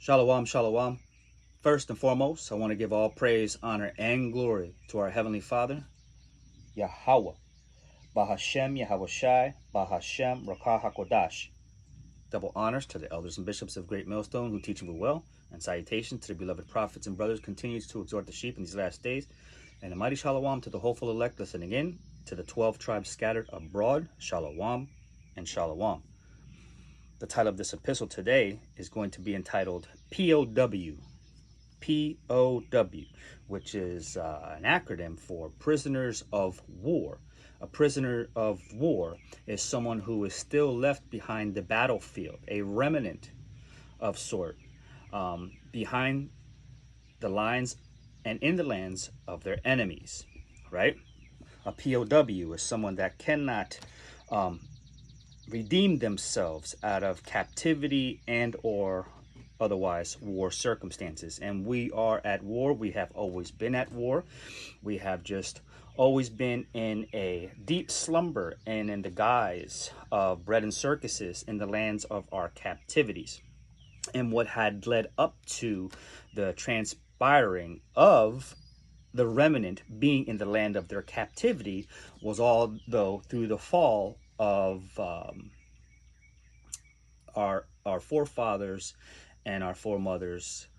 Shalom, shalom. First and foremost, I want to give all praise, honor, and glory to our Heavenly Father, Yahweh, Bahashem Yahweh Shai, Bahashem Rakah HaKodash. Double honors to the elders and bishops of Great Millstone who teach and will well, and salutations to the beloved prophets and brothers continues to exhort the sheep in these last days, and a mighty shalom to the hopeful elect listening in, to the 12 tribes scattered abroad, shalom and shalom. The title of this epistle today is going to be entitled P.O.W. P.O.W., which is an acronym for prisoners of war. A prisoner of war is someone who is still left behind the battlefield, a remnant of sort, behind the lines and in the lands of their enemies, right? A POW is someone that cannot redeem themselves out of captivity and or otherwise war circumstances. And we are at war. We have always been at war. We have just always been in a deep slumber and in the guise of bread and circuses in the lands of our captivities. And what had led up to the transpiring of the remnant being in the land of their captivity was all though through the fall of our forefathers and our foremothers'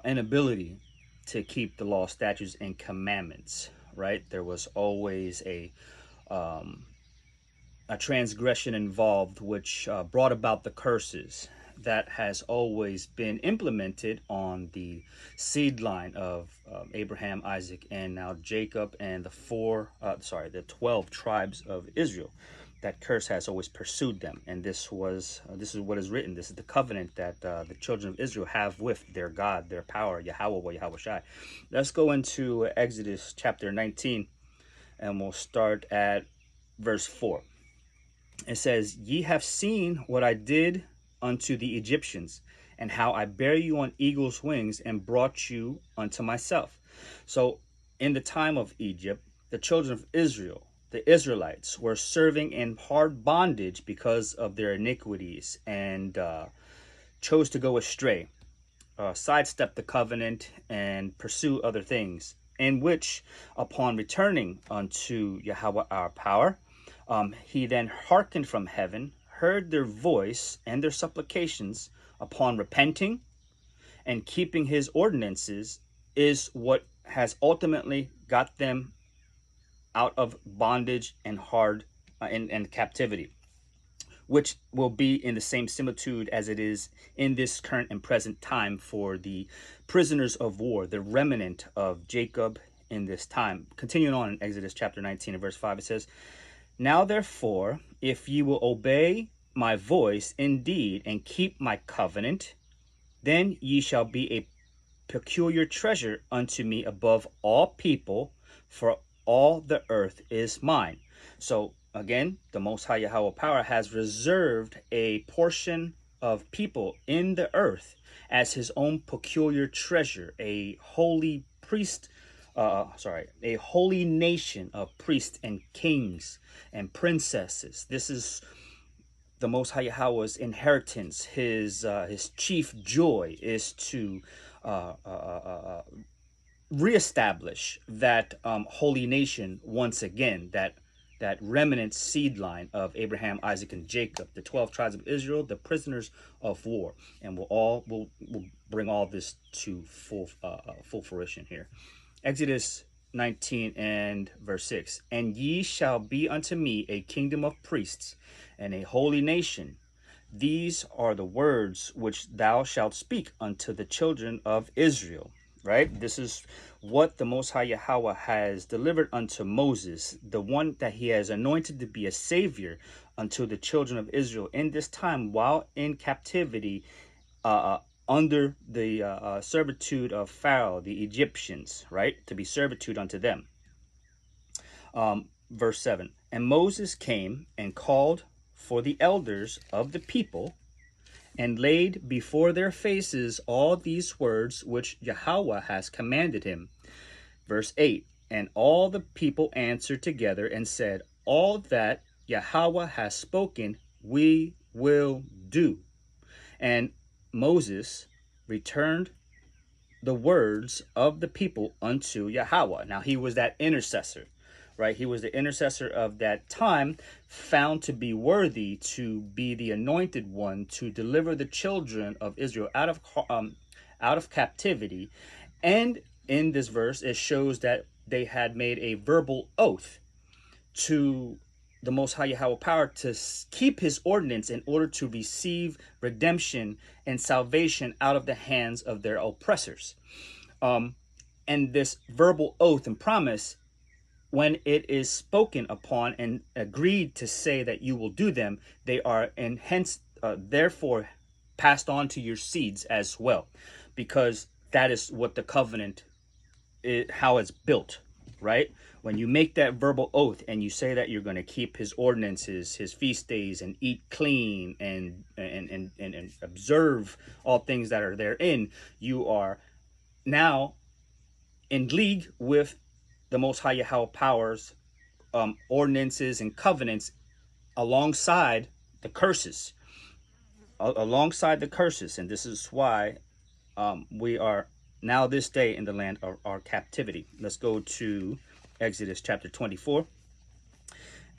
inability to keep the law, statutes, and commandments. Right, there was always a transgression involved, which brought about the curses that has always been implemented on the seed line of Abraham, Isaac, and now Jacob, and the 12 tribes of Israel. That curse has always pursued them, and this is what is written. This is the covenant that the children of Israel have with their God, their power, Yahweh, Yahweh Shai. Let's go into Exodus chapter 19, and we'll start at verse 4. It says, "Ye have seen what I did unto the Egyptians, and how I bare you on eagle's wings and brought you unto myself." So in the time of Egypt, the children of Israel, the Israelites, were serving in hard bondage because of their iniquities and chose to go astray, sidestep the covenant and pursue other things, in which upon returning unto Yahweh our power, he then hearkened from heaven, heard their voice and their supplications. Upon repenting and keeping his ordinances is what has ultimately got them out of bondage and hard and captivity, which will be in the same similitude as it is in this current and present time for the prisoners of war, the remnant of Jacob in this time. Continuing on in Exodus chapter 19 and verse 5, it says, "Now therefore, if ye will obey my voice indeed and keep my covenant, then ye shall be a peculiar treasure unto me above all people, for all the earth is mine." So again, the Most High Yahweh power has reserved a portion of people in the earth as his own peculiar treasure, a holy a holy nation of priests and kings and princesses. This is the Most High Yahweh's inheritance. His chief joy is to reestablish that holy nation once again, that remnant seed line of Abraham, Isaac, and Jacob, the 12 tribes of Israel, the prisoners of war, and we'll bring all this to full fruition here. Exodus 19 and verse 6, "And ye shall be unto me a kingdom of priests and a holy nation. These are the words which thou shalt speak unto the children of Israel." Right? This is what the Most High Yahweh has delivered unto Moses, the one that he has anointed to be a savior unto the children of Israel in this time while in captivity, under the servitude of Pharaoh, the Egyptians, right? To be servitude unto them. Verse 7, "And Moses came and called for the elders of the people, and laid before their faces all these words which Yahweh has commanded him." Verse 8, "And all the people answered together and said, All that Yahweh has spoken, we will do." And Moses returned the words of the people unto Yahweh. Now he was that intercessor, right? He was the intercessor of that time, found to be worthy to be the anointed one to deliver the children of Israel out of captivity. And in this verse, it shows that they had made a verbal oath to the Most High Yahweh power to keep his ordinance in order to receive redemption and salvation out of the hands of their oppressors. And this verbal oath and promise, when it is spoken upon and agreed to say that you will do them, they are and hence therefore passed on to your seeds as well, because that is what the covenant how it's built, right? When you make that verbal oath and you say that you're going to keep his ordinances, his feast days, and eat clean and observe all things that are therein, you are now in league with the Most High Yahweh powers, ordinances and covenants alongside the curses, and this is why we are now this day in the land of our captivity. Let's go to Exodus chapter 24,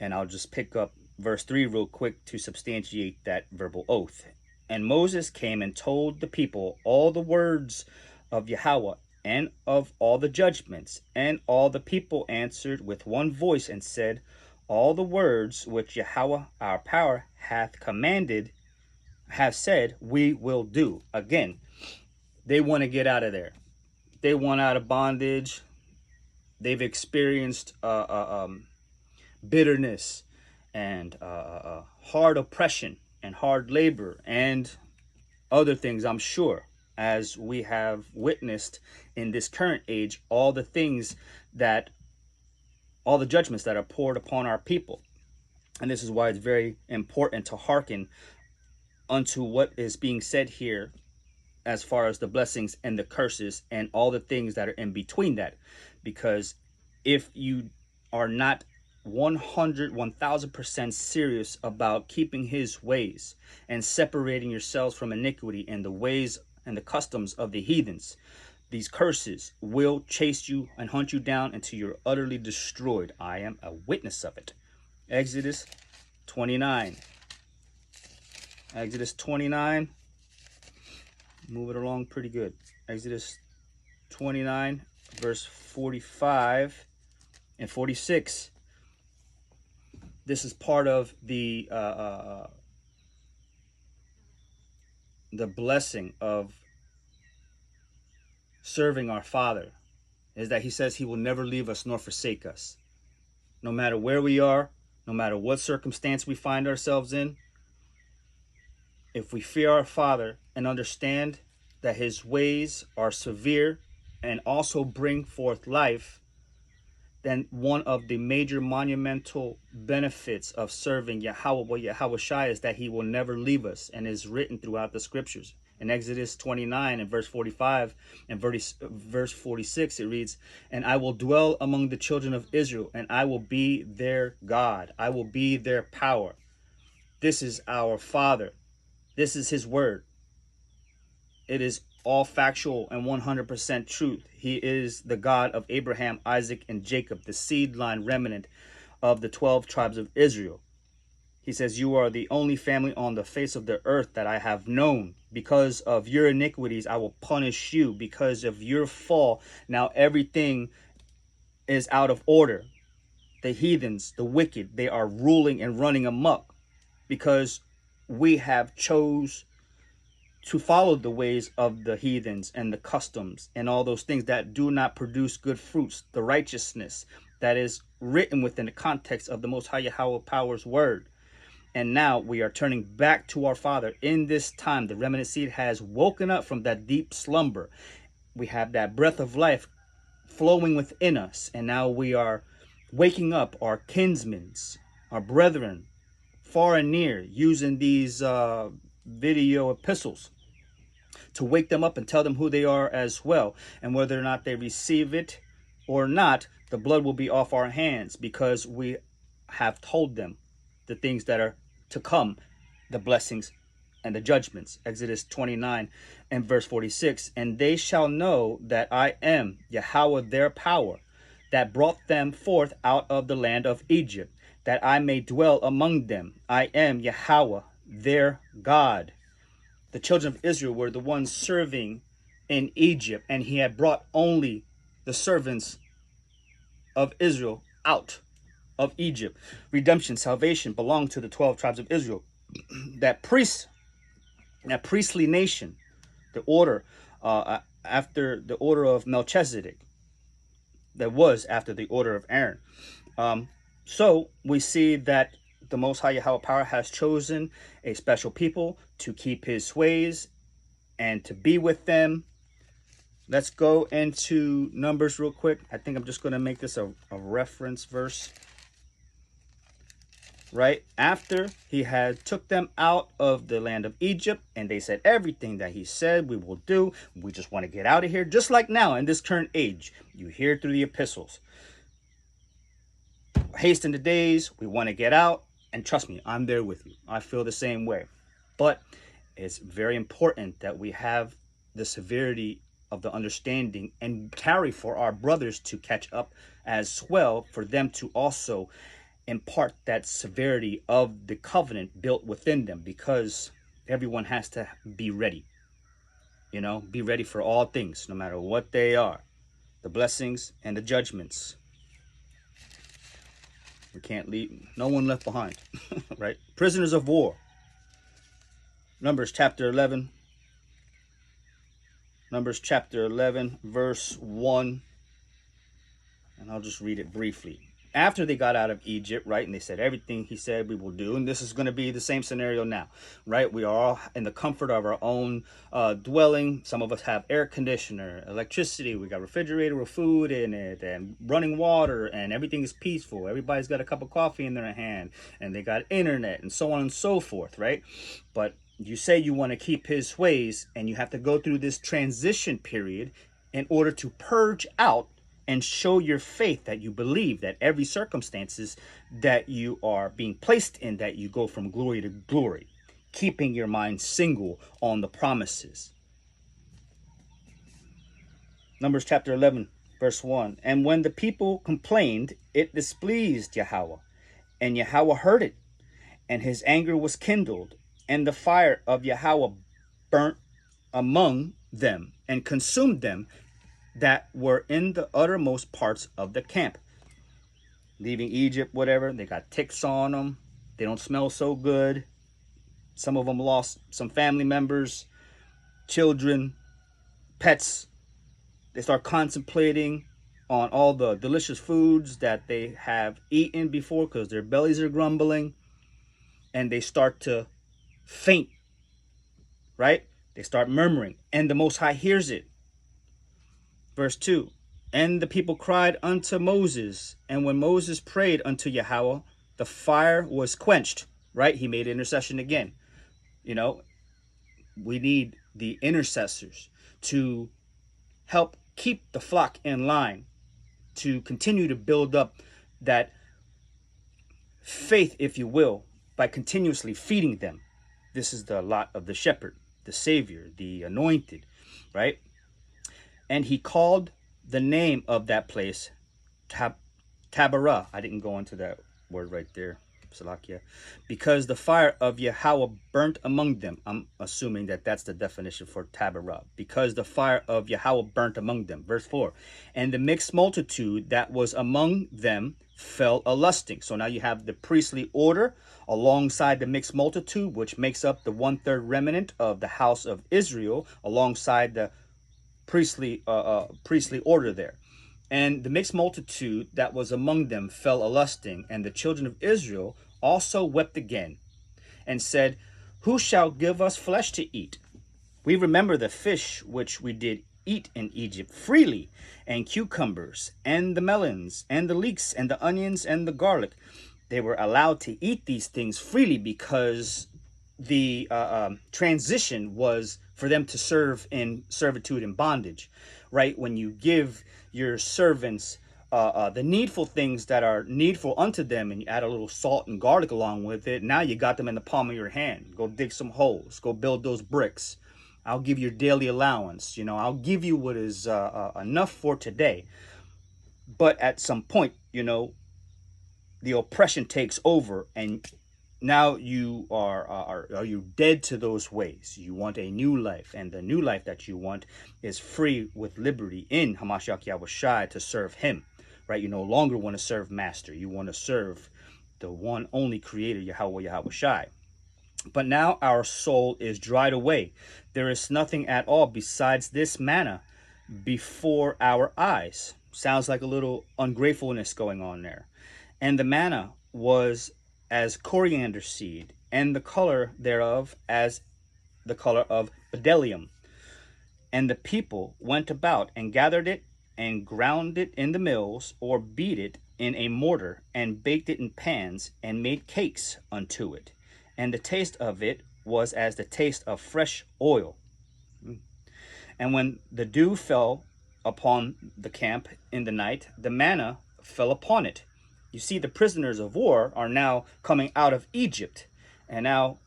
and I'll just pick up verse 3 real quick to substantiate that verbal oath. And Moses came and told the people all the words of Yahweh and of all the judgments. And all the people answered with one voice and said, all the words which Yahweh our power hath commanded, have said, we will do. Again, they want to get out of there. They want out of bondage. They've experienced bitterness and hard oppression and hard labor and other things, I'm sure, as we have witnessed in this current age, all the judgments that are poured upon our people. And this is why it's very important to hearken unto what is being said here as far as the blessings and the curses and all the things that are in between that. Because if you are not 1000% serious about keeping his ways and separating yourselves from iniquity and the ways and the customs of the heathens, these curses will chase you and hunt you down until you're utterly destroyed. I am a witness of it. Exodus 29. Exodus 29. Move it along pretty good. Exodus 29, verse 45 and 46. This is part of the blessing of serving our Father, is that he says he will never leave us nor forsake us. No matter where we are, no matter what circumstance we find ourselves in, if we fear our Father and understand that his ways are severe and also bring forth life, then one of the major monumental benefits of serving Yahweh Shai is that he will never leave us, and is written throughout the scriptures. In Exodus 29 and verse 45 and verse 46, it reads, and I will dwell among the children of Israel, and I will be their God. I will be their power. This is our Father. This is his word. It is all factual and 100% truth. He is the God of Abraham, Isaac, and Jacob, the seed line remnant of the 12 tribes of Israel. He says, you are the only family on the face of the earth that I have known. Because of your iniquities, I will punish you. Because of your fall, now everything is out of order. The heathens, the wicked, they are ruling and running amok because we have chose to follow the ways of the heathens and the customs and all those things that do not produce good fruits, the righteousness that is written within the context of the Most High Yahweh Power's word. And now we are turning back to our Father. In this time, the remnant seed has woken up from that deep slumber. We have that breath of life flowing within us. And now we are waking up our kinsmen, our brethren, far and near, using these video epistles to wake them up and tell them who they are as well. And whether or not they receive it or not, the blood will be off our hands, because we have told them the things that are to come, the blessings and the judgments. Exodus 29 and verse 46. And they shall know that I am Yahweh their power, that brought them forth out of the land of Egypt, that I may dwell among them. I am Yahweh their God. The children of Israel were the ones serving in Egypt, and he had brought only the servants of Israel out of Egypt. Redemption, salvation belonged to the 12 tribes of Israel. That priestly nation, the order after the order of Melchizedek, that was after the order of Aaron. So we see that the Most High Yahweh Power has chosen a special people to keep his ways and to be with them. Let's go into Numbers real quick. I think I'm just going to make this a reference verse. Right after he had took them out of the land of Egypt, and they said everything that he said we will do. We just want to get out of here. Just like now in this current age, you hear through the epistles. Hasten the days, we want to get out. And trust me, I'm there with you. I feel the same way. But it's very important that we have the severity of the understanding and carry for our brothers to catch up as well, for them to also impart that severity of the covenant built within them, because everyone has to be ready. Be ready for all things, no matter what they are, the blessings and the judgments. We can't leave no one left behind. Right? Prisoners of war. Numbers chapter 11 verse 1, and I'll just read it briefly. After they got out of Egypt, right, and they said everything he said we will do, and this is going to be the same scenario now, right? We are all in the comfort of our own dwelling. Some of us have air conditioner, electricity, we got refrigerator with food in it, and running water, and everything is peaceful. Everybody's got a cup of coffee in their hand, and they got internet, and so on and so forth, right? But you say you want to keep his ways, and you have to go through this transition period in order to purge out and show your faith that you believe that every circumstances that you are being placed in, that you go from glory to glory, keeping your mind single on the promises. Numbers chapter 11, verse 1. And when the people complained, it displeased Yahweh, and Yahweh heard it, and his anger was kindled, and the fire of Yahweh burnt among them and consumed them that were in the uttermost parts of the camp. Leaving Egypt, whatever, they got ticks on them. They don't smell so good. Some of them lost some family members, children, pets. They start contemplating on all the delicious foods that they have eaten before, because their bellies are grumbling, and they start to faint, right? They start murmuring, and the Most High hears it. Verse 2, and the people cried unto Moses, and when Moses prayed unto Yahweh, the fire was quenched, right? He made intercession again. We need the intercessors to help keep the flock in line, to continue to build up that faith, if you will, by continuously feeding them. This is the lot of the shepherd, the savior, the anointed, right? And he called the name of that place Taberah. I didn't go into that word right there, Salakia, because the fire of Yahweh burnt among them. I'm assuming that that's the definition for Taberah, because the fire of Yahweh burnt among them. Verse 4, and the mixed multitude that was among them fell a lusting. So now you have the priestly order alongside the mixed multitude, which makes up the 1/3 remnant of the house of Israel, alongside the priestly order there. And the mixed multitude that was among them fell a lusting, and the children of Israel also wept again, and said, who shall give us flesh to eat? We remember the fish which we did eat in Egypt freely, and cucumbers, and the melons, and the leeks, and the onions, and the garlic. They were allowed to eat these things freely because the transition was for them to serve in servitude and bondage, right? When you give your servants the needful things that are needful unto them, and you add a little salt and garlic along with it. Now you got them in the palm of your hand. Go dig some holes. Go build those bricks. I'll give you your daily allowance. You know, I'll give you what is enough for today. But at some point, you know, the oppression takes over, and now you are you dead to those ways. You want a new life, and the new life that you want is free with liberty in Hamashiach Yahushai to serve him, right? You no longer want to serve master. You want to serve the one only creator, Yahweh Yahushai. But now our soul is dried away. There is nothing at all besides this manna before our eyes. Sounds like a little ungratefulness going on there. And the manna was as coriander seed, and the color thereof as the color of bdellium. And the people went about and gathered it and ground it in the mills, or beat it in a mortar, and baked it in pans, and made cakes unto it. And the taste of it was as the taste of fresh oil. And when the dew fell upon the camp in the night, the manna fell upon it. You see, the prisoners of war are now coming out of Egypt and now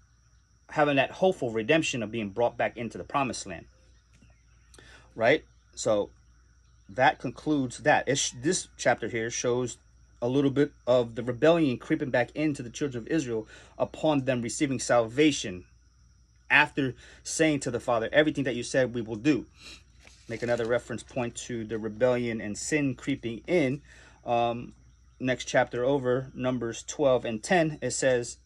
having that hopeful redemption of being brought back into the promised land. Right? So that concludes that. This chapter here shows a little bit of the rebellion creeping back into the children of Israel upon them receiving salvation after saying to the Father, everything that you said we will do. Make another reference point to the rebellion and sin creeping in. Next chapter over, Numbers 12 and 10, it says,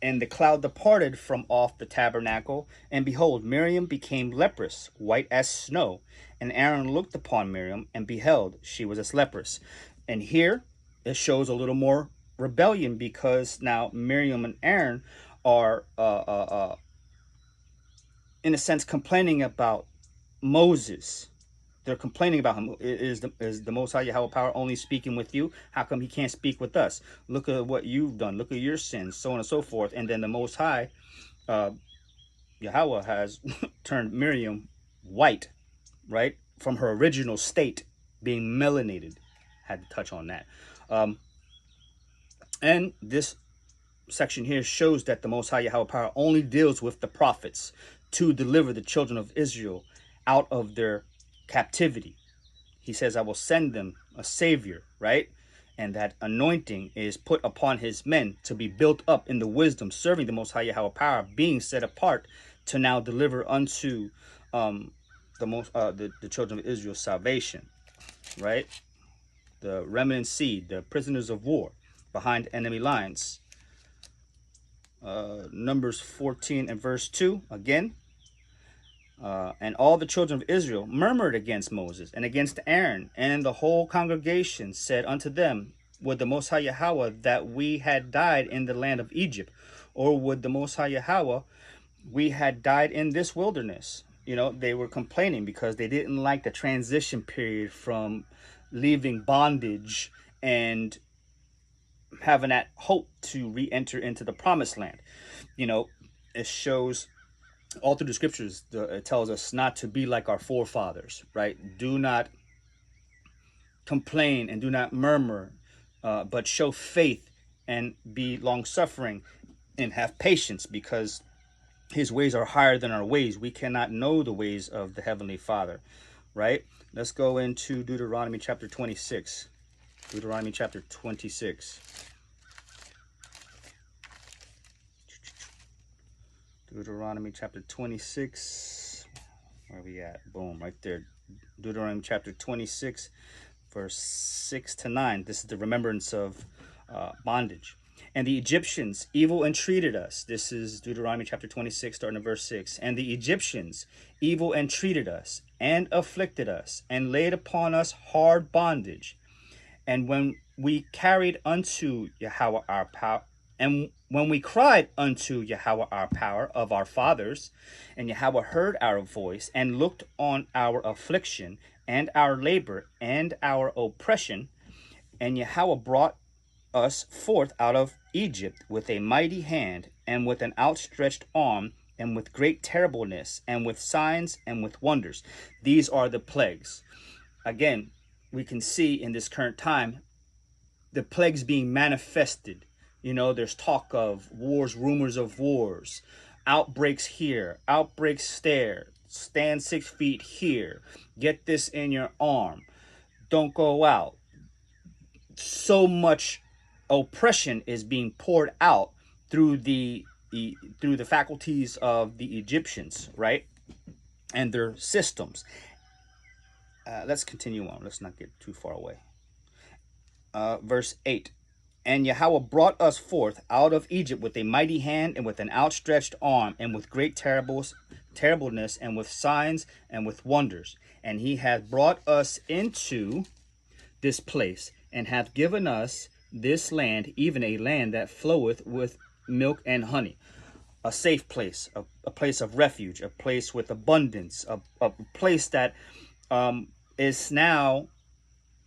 and the cloud departed from off the tabernacle, and behold, Miriam became leprous, white as snow. And Aaron looked upon Miriam, and beheld, she was as leprous. And here, it shows a little more rebellion, because now Miriam and Aaron are, in a sense, complaining about Moses. They're complaining about him. Is the Most High Yahweh power only speaking with you? How come he can't speak with us? Look at what you've done. Look at your sins, so on and so forth. And then the Most High, Yahweh, has turned Miriam white, right? From her original state, being melanated. Had to touch on that. And this section here shows that the Most High Yahweh power only deals with the prophets to deliver the children of Israel out of their captivity. He says, I will send them a savior, right? And that anointing is put upon his men to be built up in the wisdom, serving the Most High Yahweh power, being set apart to now deliver unto the children of Israel salvation, right? The remnant seed, the prisoners of war behind enemy lines. Numbers 14 and verse 2 again. And all the children of Israel murmured against Moses and against Aaron, and the whole congregation said unto them, would the Most High Yahweh that we had died in the land of Egypt, or would the Most High Yahweh we had died in this wilderness? You know, they were complaining because they didn't like the transition period from leaving bondage and having that hope to re-enter into the promised land. You know, it shows all through the scriptures, it tells us not to be like our forefathers, right? Do not complain and do not murmur, but show faith and be long-suffering and have patience, because his ways are higher than our ways. We cannot know the ways of the Heavenly Father, right? Let's go into Deuteronomy chapter 26. Deuteronomy chapter 26. Deuteronomy chapter 26. Where are we at? Boom, right there. Deuteronomy chapter 26, verse 6 to 9. This is the remembrance of bondage. And the Egyptians evil entreated us. This is Deuteronomy chapter 26, starting at verse 6. And the Egyptians evil entreated us, and afflicted us, and laid upon us hard bondage. And when we carried unto Yahweh our power, and when we cried unto Yahweh our power of our fathers, and Yahweh heard our voice, and looked on our affliction, and our labor, and our oppression, and Yahweh brought us forth out of Egypt with a mighty hand, and with an outstretched arm, and with great terribleness, and with signs, and with wonders. These are the plagues. Again, we can see in this current time the plagues being manifested. You know, there's talk of wars, rumors of wars, outbreaks here, outbreaks there, stand 6 feet here, get this in your arm, don't go out. So much oppression is being poured out through through the faculties of the Egyptians, right? And their systems. Let's continue on. Let's not get too far away. Verse 8. And Yahweh brought us forth out of Egypt with a mighty hand and with an outstretched arm and with great terribleness and with signs and with wonders. And he hath brought us into this place and hath given us this land, even a land that floweth with milk and honey. A safe place, a place of refuge, a place with abundance, a place that is now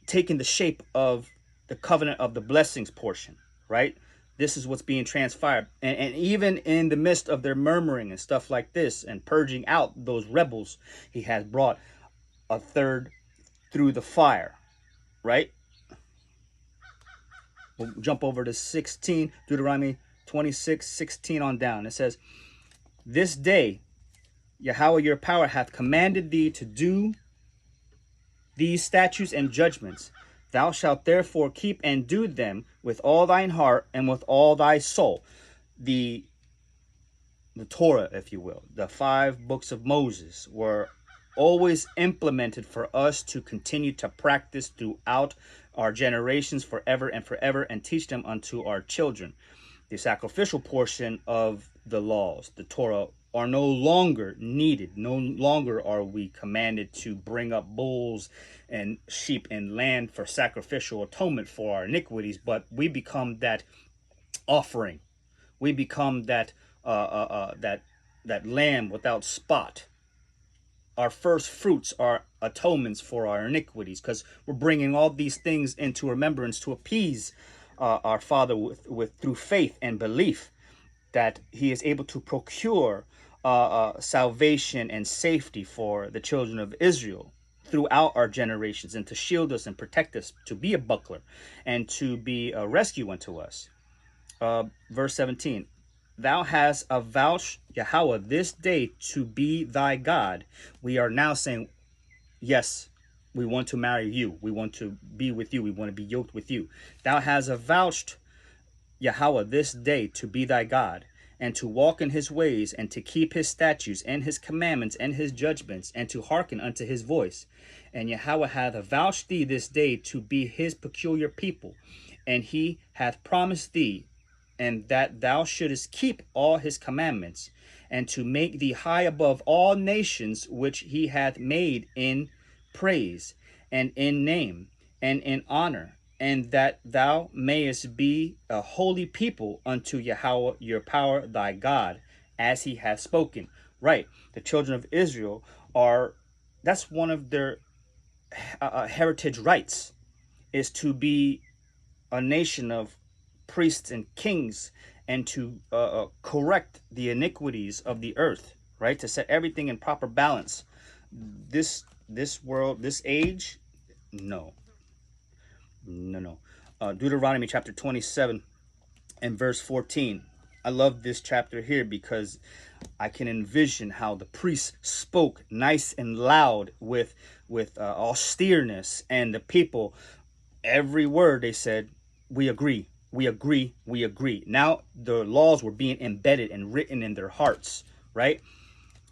taking the shape of the covenant of the blessings portion, right? This is what's being transpired. And even in the midst of their murmuring and stuff like this and purging out those rebels, he has brought a third through the fire, right? We'll jump over to 16, Deuteronomy 26:16 on down. It says, this day Yahweh your power hath commanded thee to do these statutes and judgments. Thou shalt therefore keep and do them with all thine heart and with all thy soul. The Torah, if you will, the 5 books of Moses were always implemented for us to continue to practice throughout our generations forever and teach them unto our children. The sacrificial portion of the laws, the Torah, are no longer needed. No longer are we commanded to bring up bulls and sheep and lamb for sacrificial atonement for our iniquities, but we become that offering. We become that that lamb without spot. Our first fruits are atonements for our iniquities, because we're bringing all these things into remembrance to appease our Father with through faith and belief that he is able to procure salvation and safety for the children of Israel throughout our generations, and to shield us and protect us, to be a buckler and to be a rescue unto us. Verse 17, thou hast avouched Yahweh this day to be thy God. We are now saying, yes, we want to marry you. We want to be with you. We want to be yoked with you. Thou hast avouched Yahweh this day to be thy God, and to walk in his ways, and to keep his statutes and his commandments and his judgments, and to hearken unto his voice. And Yahweh hath avouched thee this day to be his peculiar people, and he hath promised thee, and that thou shouldest keep all his commandments, and to make thee high above all nations which he hath made in praise, and in name, and in honor, and that thou mayest be a holy people unto Yahweh your power thy God, as he hath spoken. Right, the children of Israel are, that's one of their heritage rights, is to be a nation of priests and kings, and to correct the iniquities of the earth, right? To set everything in proper balance. This world, this age, no. Deuteronomy chapter 27 and verse 14. I love this chapter here because I can envision how the priests spoke nice and loud with austereness, and the people, every word they said, we agree, we agree, we agree. Now the laws were being embedded and written in their hearts, right?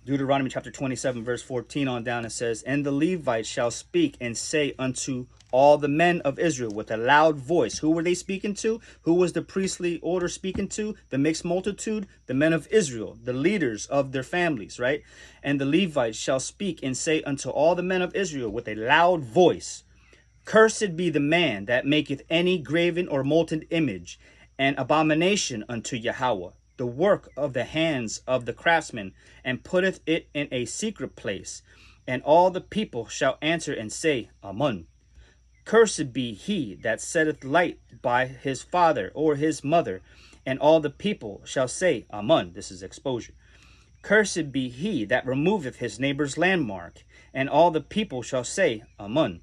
Deuteronomy chapter 27 verse 14 on down, it says, and the Levites shall speak and say unto all the men of Israel with a loud voice. Who were they speaking to? Who was the priestly order speaking to? The mixed multitude, the men of Israel, the leaders of their families, right? And the Levites shall speak and say unto all the men of Israel with a loud voice, cursed be the man that maketh any graven or molten image, an abomination unto Yahweh, the work of the hands of the craftsman, and putteth it in a secret place. And all the people shall answer and say, Amen. Cursed be he that setteth light by his father or his mother. And all the people shall say, Amen. This is exposure. Cursed be he that removeth his neighbor's landmark. And all the people shall say, Amen.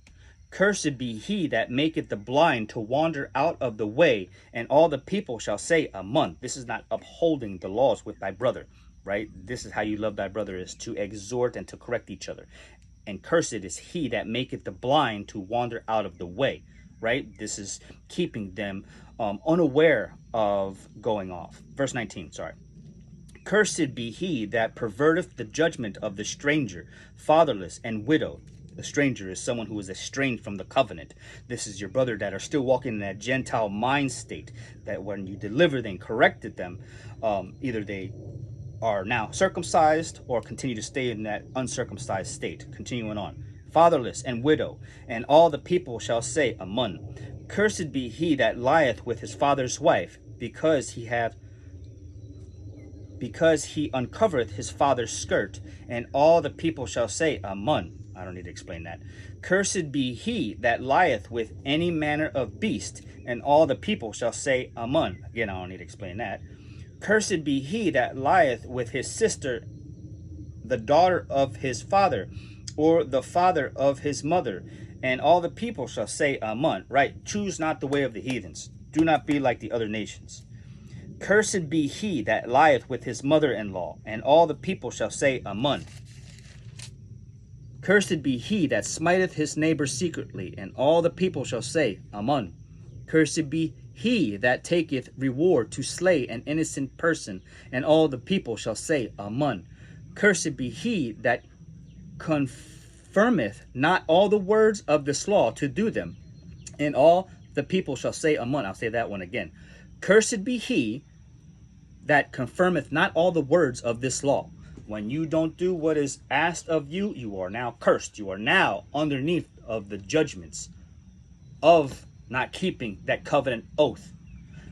Cursed be he that maketh the blind to wander out of the way, and all the people shall say, Amen. This is not upholding the laws with thy brother, right? This is how you love thy brother, is to exhort and to correct each other. And cursed is he that maketh the blind to wander out of the way, right? This is keeping them unaware of going off. Verse 19, sorry. Cursed be he that perverteth the judgment of the stranger, fatherless, and widow. The stranger is someone who is estranged from the covenant. This is your brother that are still walking in that Gentile mind state, that when you delivered and corrected them, either they are now circumcised or continue to stay in that uncircumcised state. Continuing on. Fatherless and widow, and all the people shall say, Amen. Cursed be he that lieth with his father's wife, because he uncovereth his father's skirt, and all the people shall say, Amen. I don't need to explain that. Cursed be he that lieth with any manner of beast, and all the people shall say, Amen. Again, I don't need to explain that. Cursed be he that lieth with his sister, the daughter of his father, or the father of his mother, and all the people shall say, Amen. Right? Choose not the way of the heathens. Do not be like the other nations. Cursed be he that lieth with his mother-in-law, and all the people shall say, Amen. Cursed be he that smiteth his neighbor secretly, and all the people shall say, Amen. Cursed be he that taketh reward to slay an innocent person, and all the people shall say, Amen. Cursed be he that confirmeth not all the words of this law to do them, and all the people shall say, Amen. I'll say that one again. Cursed be he that confirmeth not all the words of this law. When you don't do what is asked of you, you are now cursed. You are now underneath of the judgments of not keeping that covenant oath.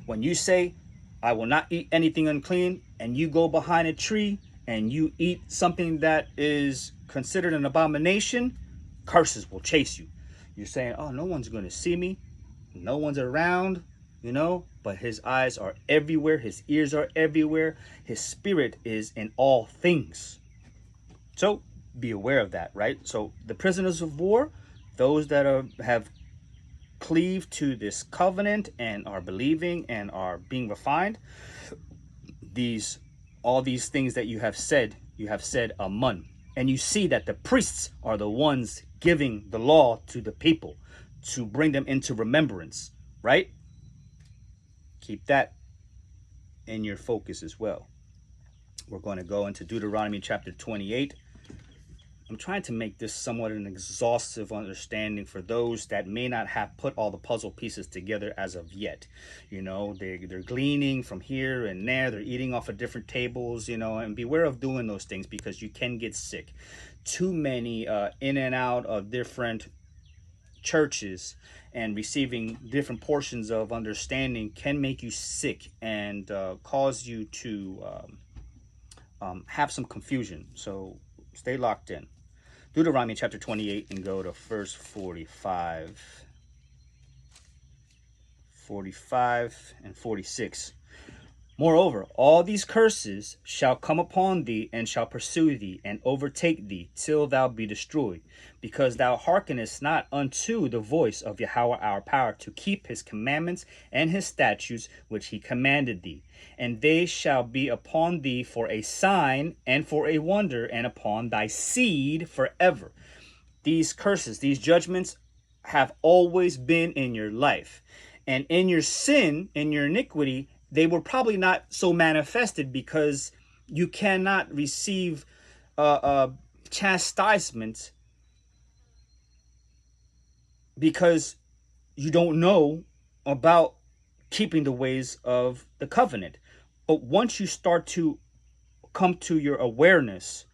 When you say, I will not eat anything unclean, and you go behind a tree and you eat something that is considered an abomination, curses will chase you. You're saying, oh, no one's going to see me. No one's around, but his eyes are everywhere. His ears are everywhere. His spirit is in all things. So be aware of that, right? So the prisoners of war, those that have cleaved to this covenant and are believing and are being refined, all these things that you have said Amen. And you see that the priests are the ones giving the law to the people to bring them into remembrance, right? Keep that in your focus as well. We're going to go into Deuteronomy chapter 28. I'm trying to make this somewhat an exhaustive understanding for those that may not have put all the puzzle pieces together as of yet. They're gleaning from here and there. They're eating off of different tables, and beware of doing those things because you can get sick. Too many in and out of different churches and receiving different portions of understanding can make you sick and cause you to have some confusion. So stay locked in. Deuteronomy chapter 28 and go to verse 45 and 46. Moreover, all these curses shall come upon thee, and shall pursue thee, and overtake thee, till thou be destroyed, because thou hearkenest not unto the voice of Yahweh our power, to keep his commandments and his statutes which he commanded thee. And they shall be upon thee for a sign and for a wonder, and upon thy seed forever. These curses, these judgments have always been in your life. And in your sin, in your iniquity, they were probably not so manifested because you cannot receive chastisement because you don't know about keeping the ways of the covenant. But once you start to come to your awareness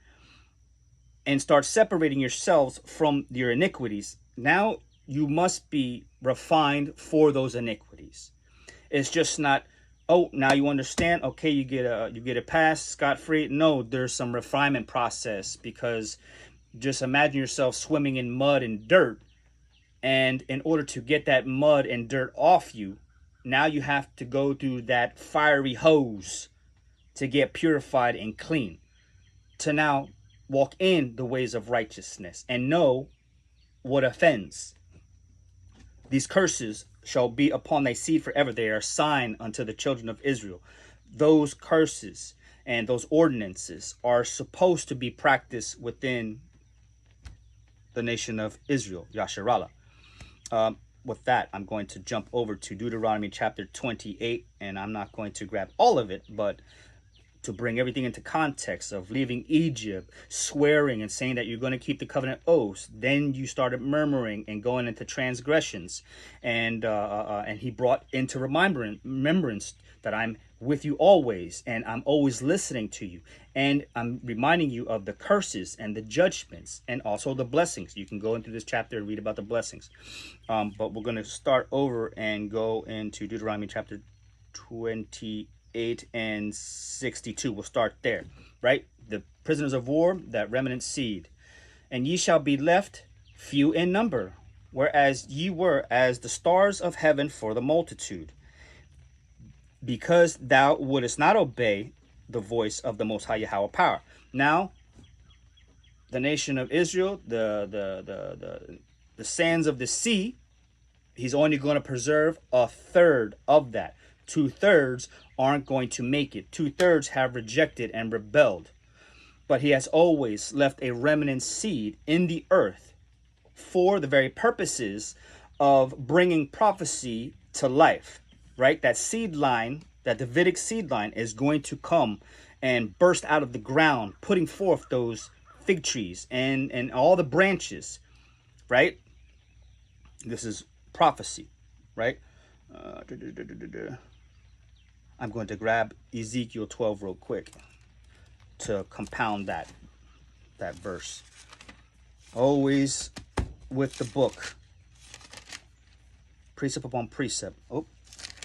and start separating yourselves from your iniquities, now you must be refined for those iniquities. It's just not, oh, now you understand, okay, you get a pass scot-free. No, there's some refinement process, because just imagine yourself swimming in mud and dirt, and in order to get that mud and dirt off you, now you have to go through that fiery hose to get purified and clean, to now walk in the ways of righteousness and know what offends. These curses shall be upon thy seed forever. They are a sign unto the children of Israel. Those curses and those ordinances are supposed to be practiced within the nation of Israel, Yasharallah. With that, I'm going to jump over to Deuteronomy chapter 28, and I'm not going to grab all of it, but to bring everything into context of leaving Egypt, swearing and saying that you're going to keep the covenant oaths. Then you started murmuring and going into transgressions, and he brought into remembrance that I'm with you always, and I'm always listening to you, and I'm reminding you of the curses and the judgments and also the blessings. You can go into this chapter and read about the blessings, but we're going to start over and go into Deuteronomy chapter 28 and 62. We'll start there, right? The prisoners of war, that remnant seed. And ye shall be left few in number, whereas ye were as the stars of heaven for the multitude, because thou wouldest not obey the voice of the Most High Yahweh power. Now, the nation of Israel, the sands of the sea, he's only going to preserve a third of that. 2/3 aren't going to make it. 2/3 have rejected and rebelled. But he has always left a remnant seed in the earth for the very purposes of bringing prophecy to life, right? That seed line, that Davidic seed line, is going to come and burst out of the ground, putting forth those fig trees and all the branches, right? This is prophecy, right? I'm going to grab Ezekiel 12 real quick to compound that verse. Always with the book, precept upon precept. Oh,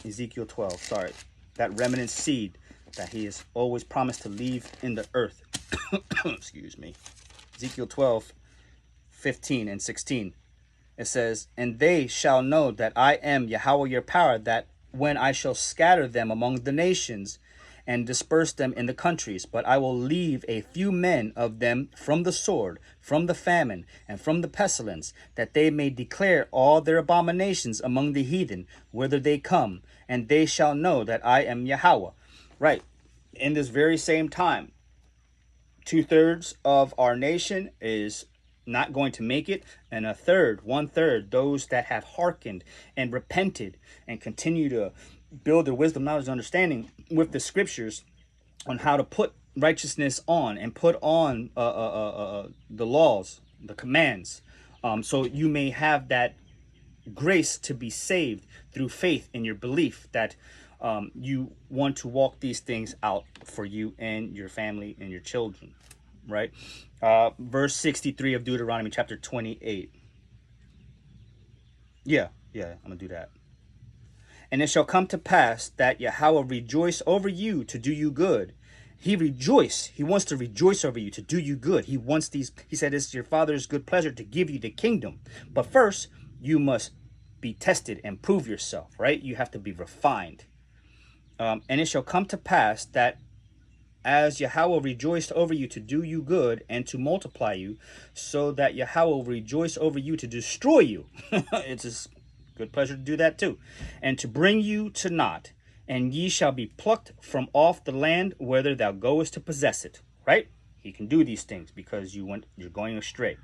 Ezekiel 12, sorry. That remnant seed that he has always promised to leave in the earth. Excuse me. Ezekiel 12, 15 and 16. It says, and they shall know that I am Yahweh your power, that when I shall scatter them among the nations and disperse them in the countries, but I will leave a few men of them from the sword, from the famine, and from the pestilence, that they may declare all their abominations among the heathen, whither they come, and they shall know that I am Yahweh. Right. In this very same time, 2/3 of our nation is not going to make it, and 1/3, those that have hearkened and repented and continue to build their wisdom, knowledge, and understanding with the scriptures on how to put righteousness on and put on the laws, the commands, so you may have that grace to be saved through faith in your belief that you want to walk these things out for you and your family and your children, right? Verse 63 of Deuteronomy chapter 28. Yeah, I'm gonna do that. And it shall come to pass that Yahweh rejoice over you to do you good. He wants to rejoice over you to do you good. He said it's your Father's good pleasure to give you the kingdom. But first, you must be tested and prove yourself, right? You have to be refined. And it shall come to pass that as Yahweh rejoiced over you to do you good and to multiply you, so that Yahweh will rejoice over you to destroy you. It's his good pleasure to do that too. And to bring you to naught. And ye shall be plucked from off the land whither thou goest to possess it. Right? He can do these things because you're going astray.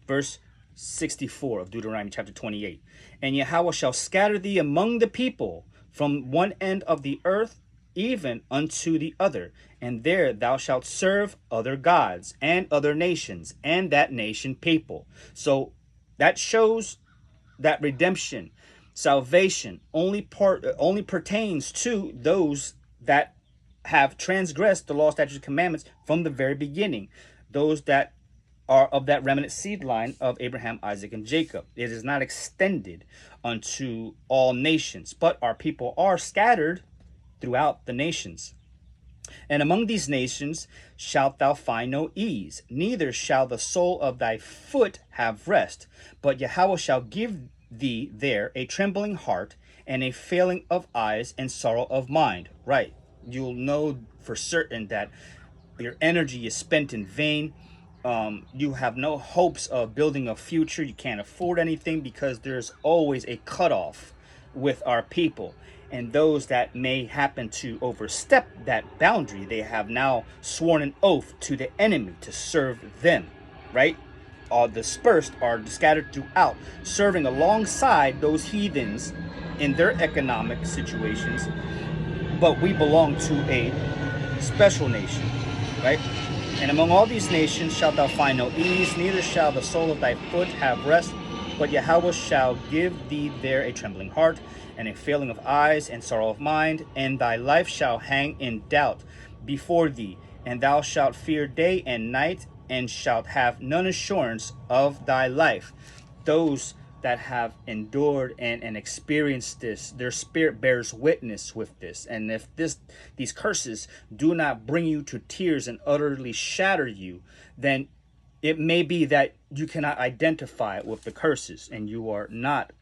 Verse 64 of Deuteronomy chapter 28. And Yahweh shall scatter thee among the people from one end of the earth even unto the other, and there thou shalt serve other gods and other nations, and that nation people. So that shows that redemption, salvation only pertains to those that have transgressed the law, statutes, and commandments from the very beginning, those that are of that remnant seed line of Abraham, Isaac, and Jacob. It is not extended unto all nations, but our people are scattered throughout the nations. And among these nations shalt thou find no ease, neither shall the sole of thy foot have rest, but Yahweh shall give thee there a trembling heart and a failing of eyes and sorrow of mind. Right. You'll know for certain that your energy is spent in vain. You have no hopes of building a future. You can't afford anything because there's always a cutoff with our people. And those that may happen to overstep that boundary, they have now sworn an oath to the enemy to serve them, right? Are dispersed, are scattered throughout, serving alongside those heathens in their economic situations. But we belong to a special nation, right? And among all these nations shalt thou find no ease, neither shall the sole of thy foot have rest, but Yahweh shall give thee there a trembling heart, and a failing of eyes, and sorrow of mind, and thy life shall hang in doubt before thee, and thou shalt fear day and night, and shalt have none assurance of thy life. Those that have endured and experienced this, their spirit bears witness with this. And if these curses do not bring you to tears and utterly shatter you, then it may be that you cannot identify with the curses and you are not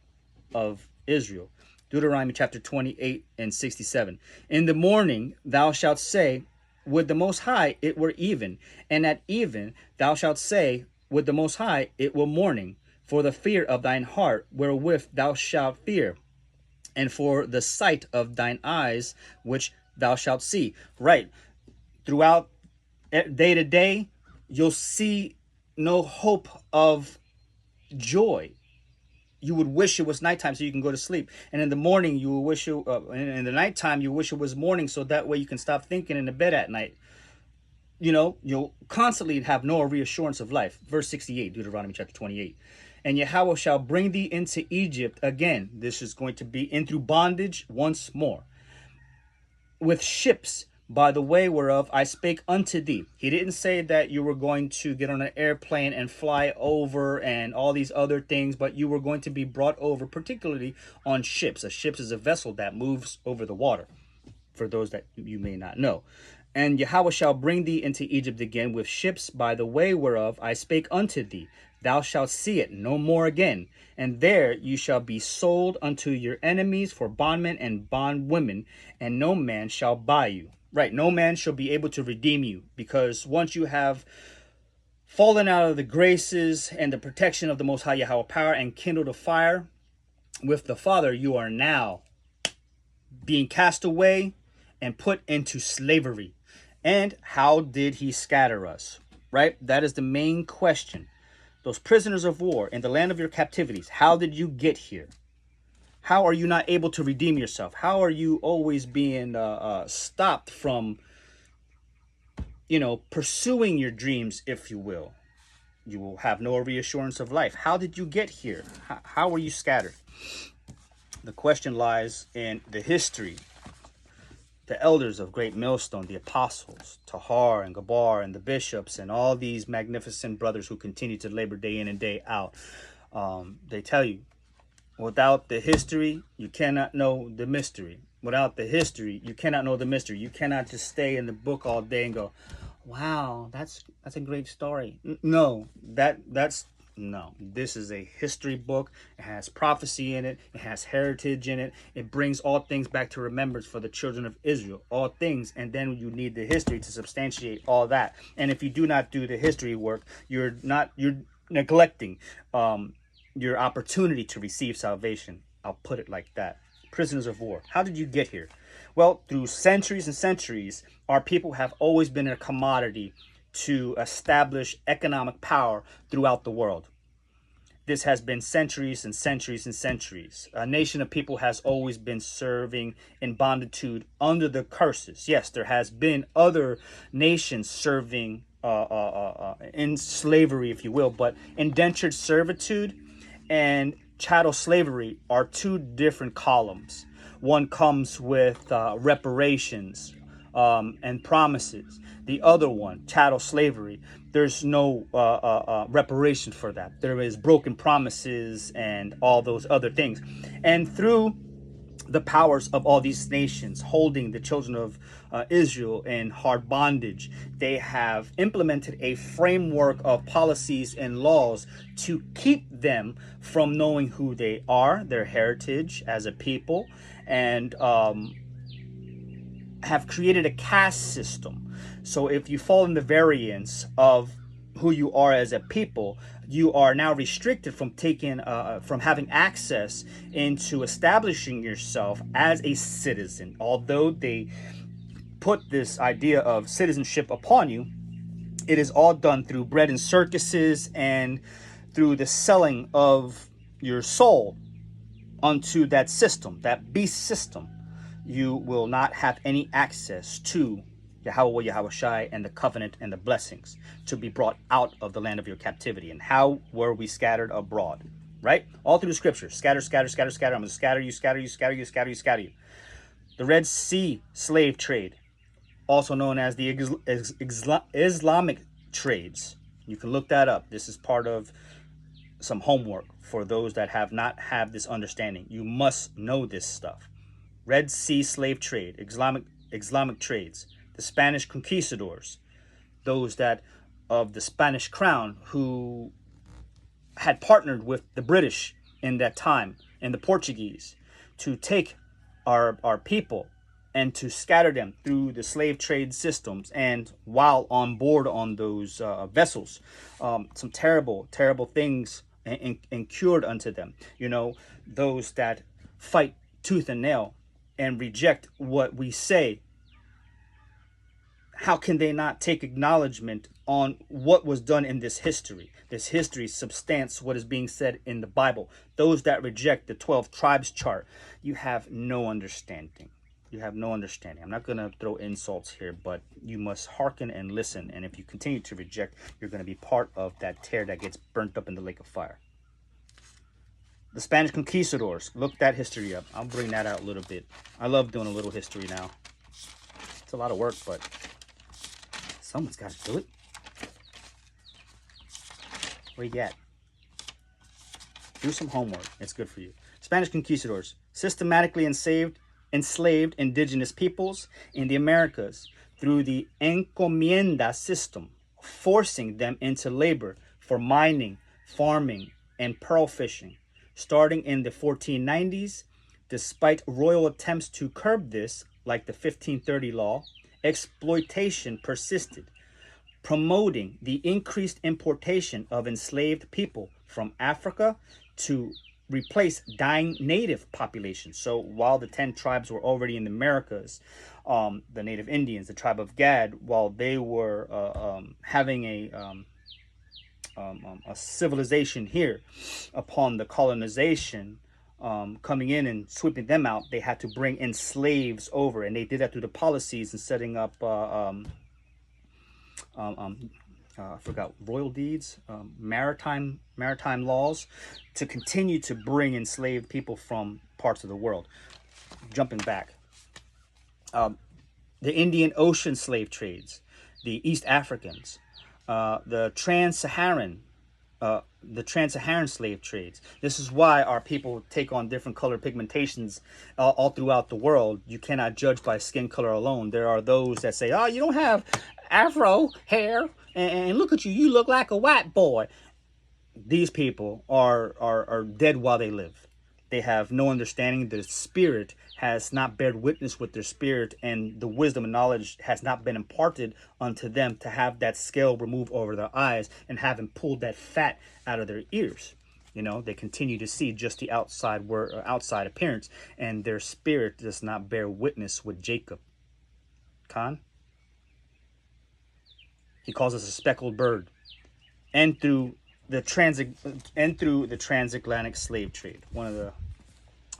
of Israel. Deuteronomy chapter 28 and 67. In the morning thou shalt say, with the Most High it were even, and at even thou shalt say, with the Most High it were morning, for the fear of thine heart wherewith thou shalt fear, and for the sight of thine eyes which thou shalt see. Right. Throughout day to day, you'll see no hope of joy. You would wish it was nighttime so you can go to sleep, and in the morning you will wish you in the nighttime you wish it was morning so that way you can stop thinking in the bed at night. You'll constantly have no reassurance of life. Verse 68, Deuteronomy chapter 28. And Yahweh shall bring thee into Egypt again. This is going to be in through bondage once more, with ships, by the way whereof I spake unto thee. He didn't say that you were going to get on an airplane and fly over and all these other things, but you were going to be brought over, particularly on ships. A ship is a vessel that moves over the water, for those that you may not know. And Yahweh shall bring thee into Egypt again with ships, by the way whereof I spake unto thee. Thou shalt see it no more again. And there you shall be sold unto your enemies for bondmen and bondwomen, and no man shall buy you. Right, no man shall be able to redeem you, because once you have fallen out of the graces and the protection of the Most High Yahweh power and kindled a fire with the Father, you are now being cast away and put into slavery. And how did he scatter us? Right? That is the main question. Those prisoners of war in the land of your captivities, how did you get here? How are you not able to redeem yourself? How are you always being stopped from, pursuing your dreams, if you will? You will have no reassurance of life. How did you get here? How were you scattered? The question lies in the history. The elders of Great Millstone, the apostles, Tahar and Gabar and the bishops and all these magnificent brothers who continue to labor day in and day out, they tell you, without the history, you cannot know the mystery. Without the history, you cannot know the mystery. You cannot just stay in the book all day and go, wow, that's a great story. No, no. This is a history book. It has prophecy in it. It has heritage in it. It brings all things back to remembrance for the children of Israel. All things, and then you need the history to substantiate all that. And if you do not do the history work, you're neglecting your opportunity to receive salvation. I'll put it like that. Prisoners of war. How did you get here? Well, through centuries and centuries, our people have always been a commodity to establish economic power throughout the world. This has been centuries and centuries and centuries. A nation of people has always been serving in bonditude under the curses. Yes, there has been other nations serving in slavery, if you will, but indentured servitude and chattel slavery are two different columns. One comes with reparations and promises. The other one, chattel slavery, there's no reparation for that. There is broken promises and all those other things. And through the powers of all these nations holding the children of Israel in hard bondage, they have implemented a framework of policies and laws to keep them from knowing who they are, their heritage as a people, and have created a caste system. So if you fall in the variance of who you are as a people, you are now restricted from from having access into establishing yourself as a citizen. Although they put this idea of citizenship upon you, it is all done through bread and circuses and through the selling of your soul onto that system, that beast system. You will not have any access to Yahweh Yahweh Shai and the covenant and the blessings to be brought out of the land of your captivity. And how were we scattered abroad? Right? All through the scriptures. Scatter, scatter, scatter, scatter. I'm going to scatter you, scatter you, scatter you, scatter you, scatter you. The Red Sea slave trade, also known as the Islamic trades. You can look that up. This is part of some homework for those that have not had this understanding. You must know this stuff. Red Sea slave trade, Islamic trades, the Spanish conquistadors, those that of the Spanish crown who had partnered with the British in that time and the Portuguese to take our people and to scatter them through the slave trade systems. And while on board on those vessels, some terrible things incurred unto them. You know, those that fight tooth and nail and reject what we say, how can they not take acknowledgement on what was done in this history? This history substance what is being said in the Bible. Those that reject the 12 tribes chart, you have no understanding. You have no understanding. I'm not going to throw insults here, but you must hearken and listen. And if you continue to reject, you're going to be part of that tear that gets burnt up in the lake of fire. The Spanish conquistadors, look that history up. I'll bring that out a little bit. I love doing a little history now. It's a lot of work, but someone's got to do it. Where you at? Do some homework. It's good for you. Spanish conquistadors systematically enslaved indigenous peoples in the Americas through the encomienda system, forcing them into labor for mining, farming, and pearl fishing. Starting in the 1490s, despite royal attempts to curb this, like the 1530 law, exploitation persisted, promoting the increased importation of enslaved people from Africa to replace dying native populations. So while the 10 tribes were already in the Americas, the native Indians, the tribe of Gad, while they were having a civilization here upon the colonization, coming in and sweeping them out, they had to bring in slaves over, and they did that through the policies and setting up I forgot, royal deeds, maritime laws, to continue to bring enslaved people from parts of the world. Jumping back, the Indian Ocean slave trades, the East Africans, the Trans-Saharan slave trades. This is why our people take on different color pigmentations all throughout the world. You cannot judge by skin color alone. There are those that say, oh, you don't have afro hair, and look at you, you look like a white boy. These people are dead while they live. They have no understanding. Their spirit has not bared witness with their spirit, and the wisdom and knowledge has not been imparted unto them to have that scale removed over their eyes and have them pulled that fat out of their ears. You know, they continue to see just the outside appearance, and their spirit does not bear witness with Jacob. Khan, he calls us a speckled bird, and through the transatlantic slave trade, one of the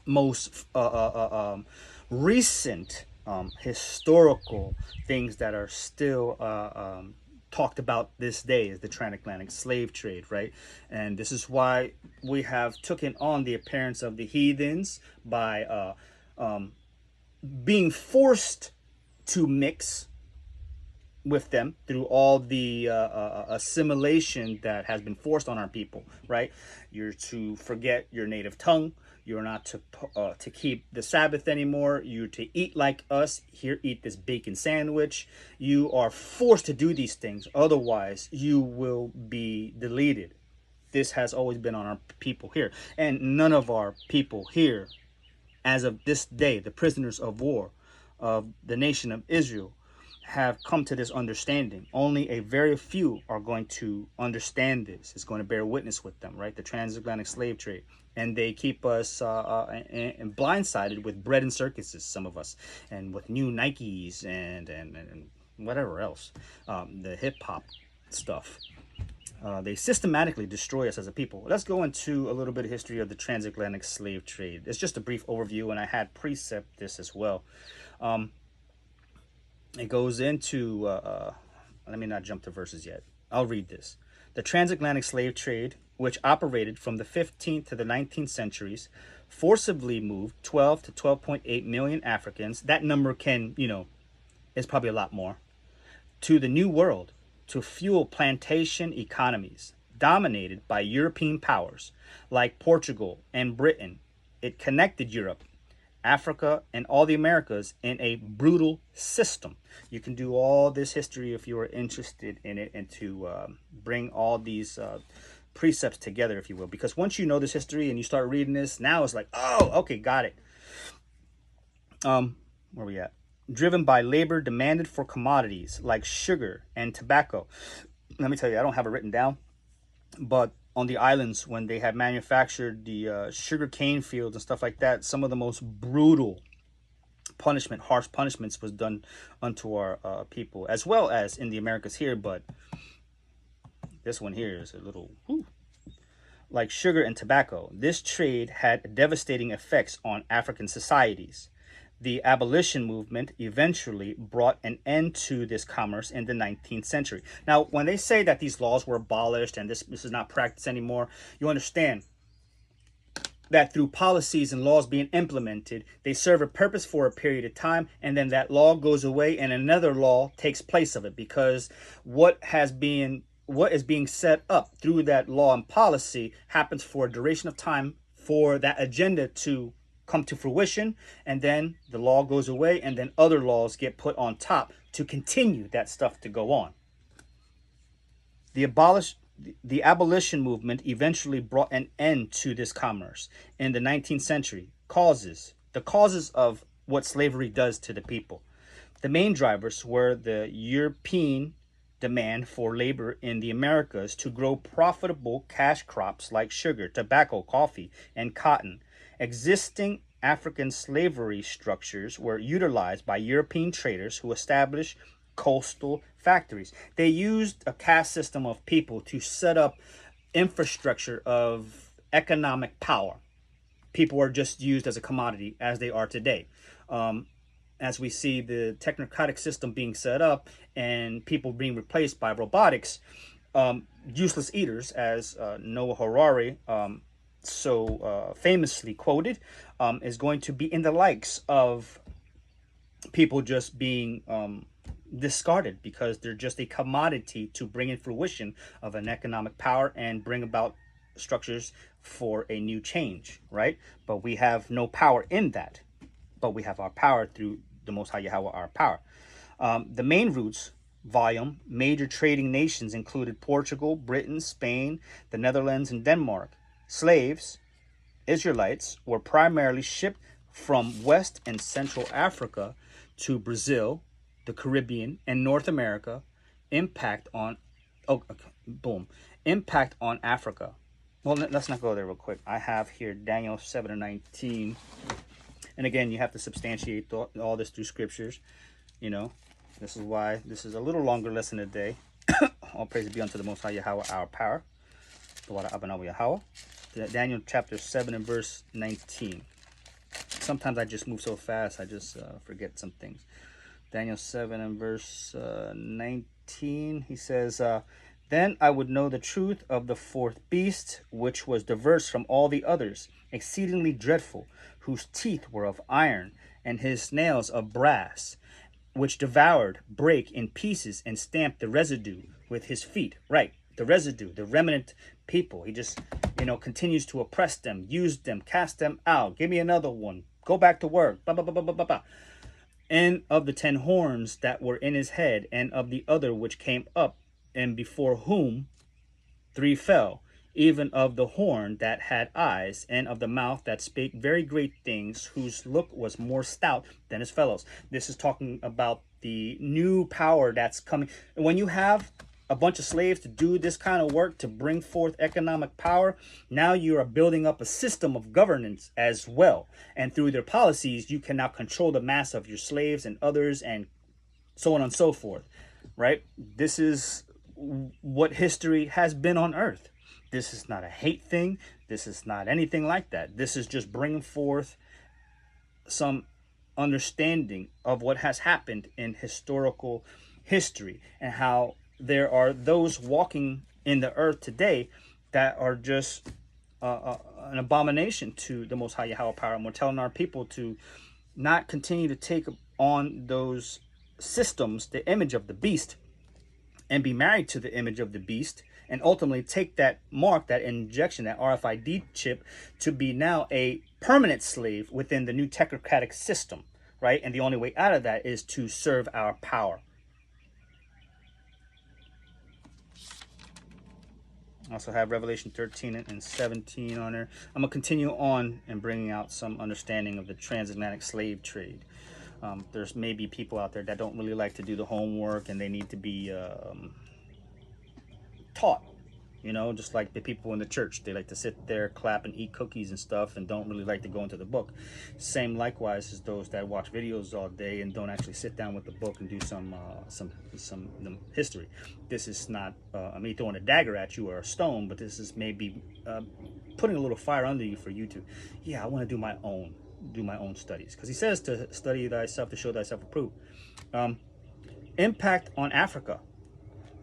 most recent historical things that are still talked about this day is the transatlantic slave trade, right? And this is why we have taken on the appearance of the heathens by being forced to mix with them through all the assimilation that has been forced on our people, right? You're to forget your native tongue. You're not to keep the Sabbath anymore. You're to eat like us. Here, eat this bacon sandwich. You are forced to do these things. Otherwise, you will be deleted. This has always been on our people here. And none of our people here, as of this day, the prisoners of war of the nation of Israel, have come to this understanding. Only a very few are going to understand this. It's going to bear witness with them, right? The transatlantic slave trade. And they keep us and blindsided with bread and circuses, some of us, and with new Nikes and whatever else, the hip hop stuff. They systematically destroy us as a people. Let's go into a little bit of history of the transatlantic slave trade. It's just a brief overview, and I had precept this as well. It goes into, let me not jump to verses yet. I'll read this. The transatlantic slave trade, which operated from the 15th to the 19th centuries, forcibly moved 12 to 12.8 million Africans. That number can, is probably a lot more, to the New World to fuel plantation economies dominated by European powers like Portugal and Britain. It connected Europe, Africa, and all the Americas in a brutal system. You can do all this history if you are interested in it, and to bring all these precepts together, if you will. Because once you know this history and you start reading this, now it's like, oh, okay, got it. Where we at? Driven by labor demanded for commodities like sugar and tobacco. Let me tell you, I don't have it written down, but on the islands, when they had manufactured the sugar cane fields and stuff like that, some of the most brutal punishment, harsh punishments was done unto our people, as well as in the Americas here. But this one here is a little like sugar and tobacco. This trade had devastating effects on African societies. The abolition movement eventually brought an end to this commerce in the 19th century. Now, when they say that these laws were abolished and this is not practiced anymore, you understand that through policies and laws being implemented, they serve a purpose for a period of time, and then that law goes away and another law takes place of it, because what is being set up through that law and policy happens for a duration of time for that agenda to come to fruition, and then the law goes away and then other laws get put on top to continue that stuff to go on. The abolition movement eventually brought an end to this commerce in the 19th century. The causes of what slavery does to the people. The main drivers were the European demand for labor in the Americas to grow profitable cash crops like sugar, tobacco, coffee, and cotton. Existing African slavery structures were utilized by European traders who established coastal factories. They used a caste system of people to set up infrastructure of economic power. People are just used as a commodity as they are today. As we see the technocratic system being set up and people being replaced by robotics, useless eaters, as Noah Harari so famously quoted, is going to be in the likes of people just being discarded because they're just a commodity to bring in fruition of an economic power and bring about structures for a new change, right? But we have no power in that, but we have our power through the Most High Yahweh, our power. The main routes volume, major trading nations included Portugal, Britain, Spain, the Netherlands, and Denmark. Slaves, Israelites, were primarily shipped from West and Central Africa to Brazil, the Caribbean, and North America. Impact on Africa. Well, let's not go there real quick. I have here Daniel 7:19. And again, you have to substantiate all this through scriptures. This is why this is a little longer lesson today. All praise be unto the Most High Yahweh, our power. Daniel chapter 7 and verse 19. Sometimes I just move so fast, I just forget some things. Daniel 7 and verse 19, he says, Then I would know the truth of the fourth beast, which was diverse from all the others, exceedingly dreadful, whose teeth were of iron, and his nails of brass, which devoured, brake in pieces, and stamped the residue with his feet. Right, the residue, the remnant people. He just, continues to oppress them, use them, cast them out. Give me another one. Go back to work. Bah, bah, bah, bah, bah, bah. And of the 10 horns that were in his head, and of the other which came up, and before whom 3 fell, even of the horn that had eyes, and of the mouth that spake very great things, whose look was more stout than his fellows. This is talking about the new power that's coming. When you have a bunch of slaves to do this kind of work to bring forth economic power, now you are building up a system of governance as well. And through their policies, you can now control the mass of your slaves and others, and so on and so forth, right? This is what history has been on earth. This is not a hate thing. This is not anything like that. This is just bringing forth some understanding of what has happened in historical history, and how there are those walking in the earth today that are just an abomination to the Most High Yahweh power. And we're telling our people to not continue to take on those systems, the image of the beast, and be married to the image of the beast, and ultimately take that mark, that injection, that RFID chip, to be now a permanent slave within the new technocratic system, right? And the only way out of that is to serve our power. I also have Revelation 13 and 17 on there. I'm going to continue on and bringing out some understanding of the transatlantic slave trade. There's maybe people out there that don't really like to do the homework, and they need to be taught, you know, just like the people in the church. They like to sit there, clap, and eat cookies and stuff, and don't really like to go into the book. Same likewise as those that watch videos all day and don't actually sit down with the book and do some history. This is not me throwing a dagger at you or a stone, but this is maybe putting a little fire under you for you to, yeah, I want to do my own studies, because he says to study thyself to show thyself approved. Impact on Africa.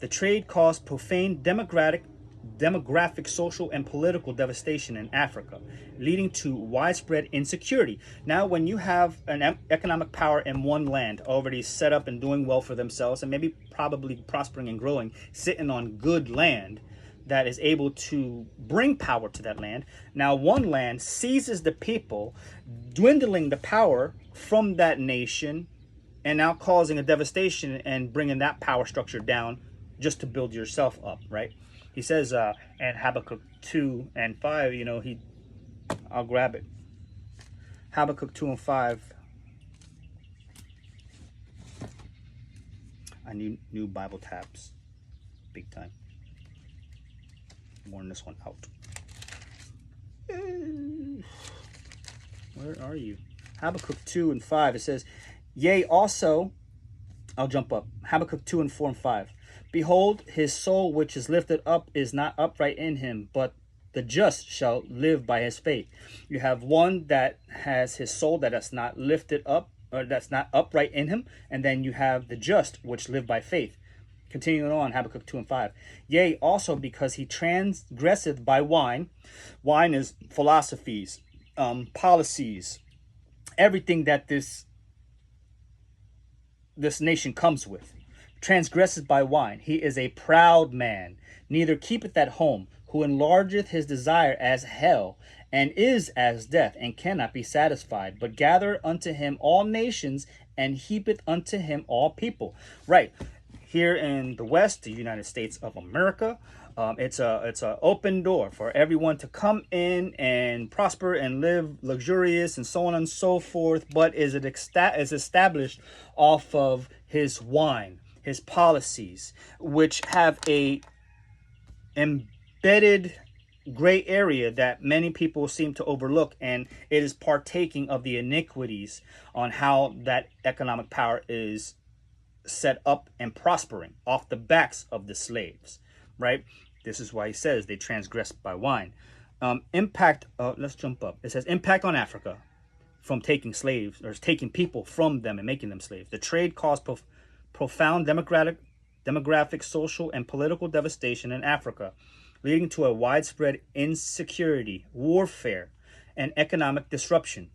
The trade caused profound demographic, social, and political devastation in Africa, leading to widespread insecurity. Now, when you have an economic power in one land already set up and doing well for themselves, and maybe probably prospering and growing, sitting on good land that is able to bring power to that land, now one land seizes the people, dwindling the power from that nation, and now causing a devastation and bringing that power structure down just to build yourself up, right? He says in Habakkuk 2 and 5, you know, I'll grab it. Habakkuk 2 and 5. I need new Bible tabs. Big time. Worn this one out. Where are you? Habakkuk 2 and 5. It says, yea, also, I'll jump up. Habakkuk 2 and 4 and 5. Behold, his soul which is lifted up is not upright in him, but the just shall live by his faith. You have one that has his soul that is not lifted up, or that's not upright in him, and then you have the just which live by faith. Continuing on, Habakkuk 2 and 5. Yea, also because he transgresseth by wine. Wine is philosophies, policies, everything that this nation comes with. Transgresseth by wine. He is a proud man, neither keepeth at home, who enlargeth his desire as hell, and is as death, and cannot be satisfied, but gathereth unto him all nations, and heapeth unto him all people. Right. Here in the West, the United States of America, it's a open door for everyone to come in and prosper and live luxurious and so on and so forth. But is established off of his wine, his policies, which have a embedded gray area that many people seem to overlook, and it is partaking of the iniquities on how that economic power is set up and prospering off the backs of the slaves, right? This is why he says they transgress by wine. Impact, let's jump up. It says impact on Africa from taking slaves, or taking people from them and making them slaves. The trade caused profound demographic, social, and political devastation in Africa, leading to a widespread insecurity, warfare, and economic disruption.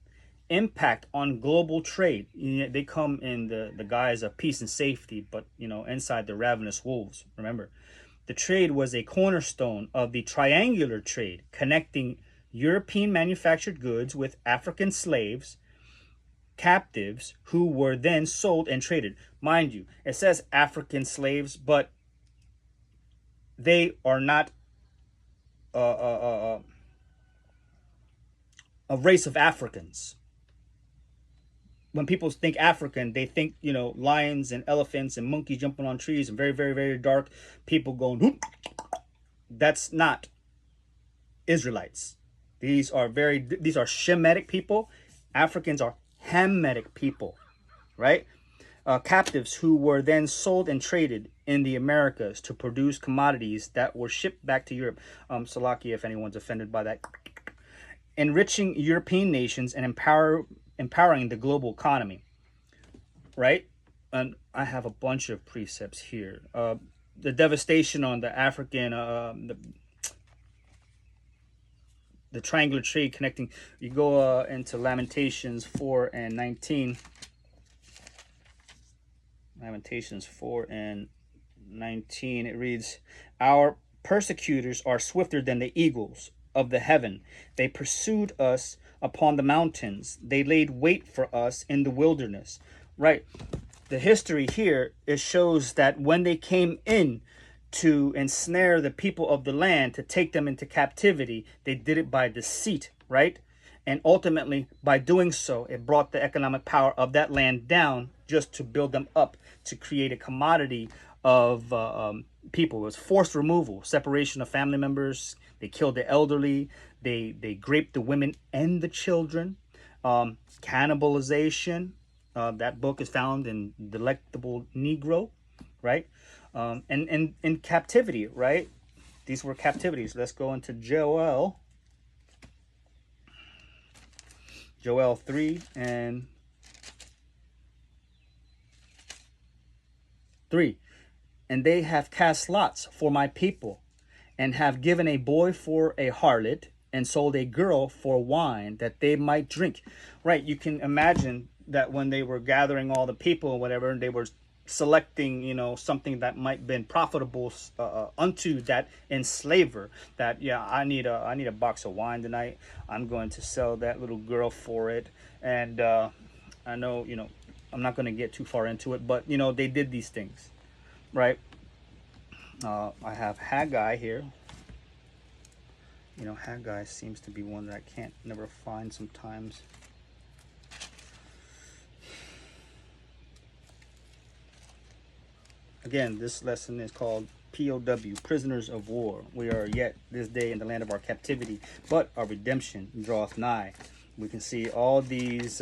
Impact on global trade. They come in the guise of peace and safety, but inside the ravenous wolves. Remember, the trade was a cornerstone of the triangular trade, connecting European manufactured goods with African slaves, captives, who were then sold and traded. Mind you, it says African slaves, but they are not a race of Africans. when people think African, they think, lions and elephants and monkeys jumping on trees and very, very, very dark people going, whoop. That's not Israelites. These are Shemitic people. Africans are Hamitic people, right? Captives who were then sold and traded in the Americas to produce commodities that were shipped back to Europe. Salakia, if anyone's offended by that. Enriching European nations and empowering the global economy, right? And I have a bunch of precepts here. The devastation on the African, the triangular trade connecting. You go into Lamentations 4 and 19. Lamentations 4 and 19. It reads, "Our persecutors are swifter than the eagles of the heaven. They pursued us upon the mountains. They laid wait for us in the wilderness." Right. The history here, it shows that when they came in to ensnare the people of the land, to take them into captivity, they did it by deceit, right? And ultimately, by doing so, it brought the economic power of that land down just to build them up, to create a commodity of people. It was forced removal, separation of family members. They killed the elderly. They raped the women and the children. Cannibalization. That book is found in Delectable Negro, right? And in captivity, right? These were captivities. Let's go into Joel 3 and 3. "And they have cast lots for my people, and have given a boy for a harlot, and sold a girl for wine, that they might drink." Right, you can imagine that when they were gathering all the people or whatever, and they were selecting, something that might have been profitable unto that enslaver. That, yeah, I need a box of wine tonight. I'm going to sell that little girl for it. And I know, I'm not going to get too far into it, but they did these things, right? I have Haggai here. Haggai seems to be one that I can't never find sometimes. Again, this lesson is called P.O.W., Prisoners of War. "We are yet this day in the land of our captivity, but our redemption draweth nigh." We can see all these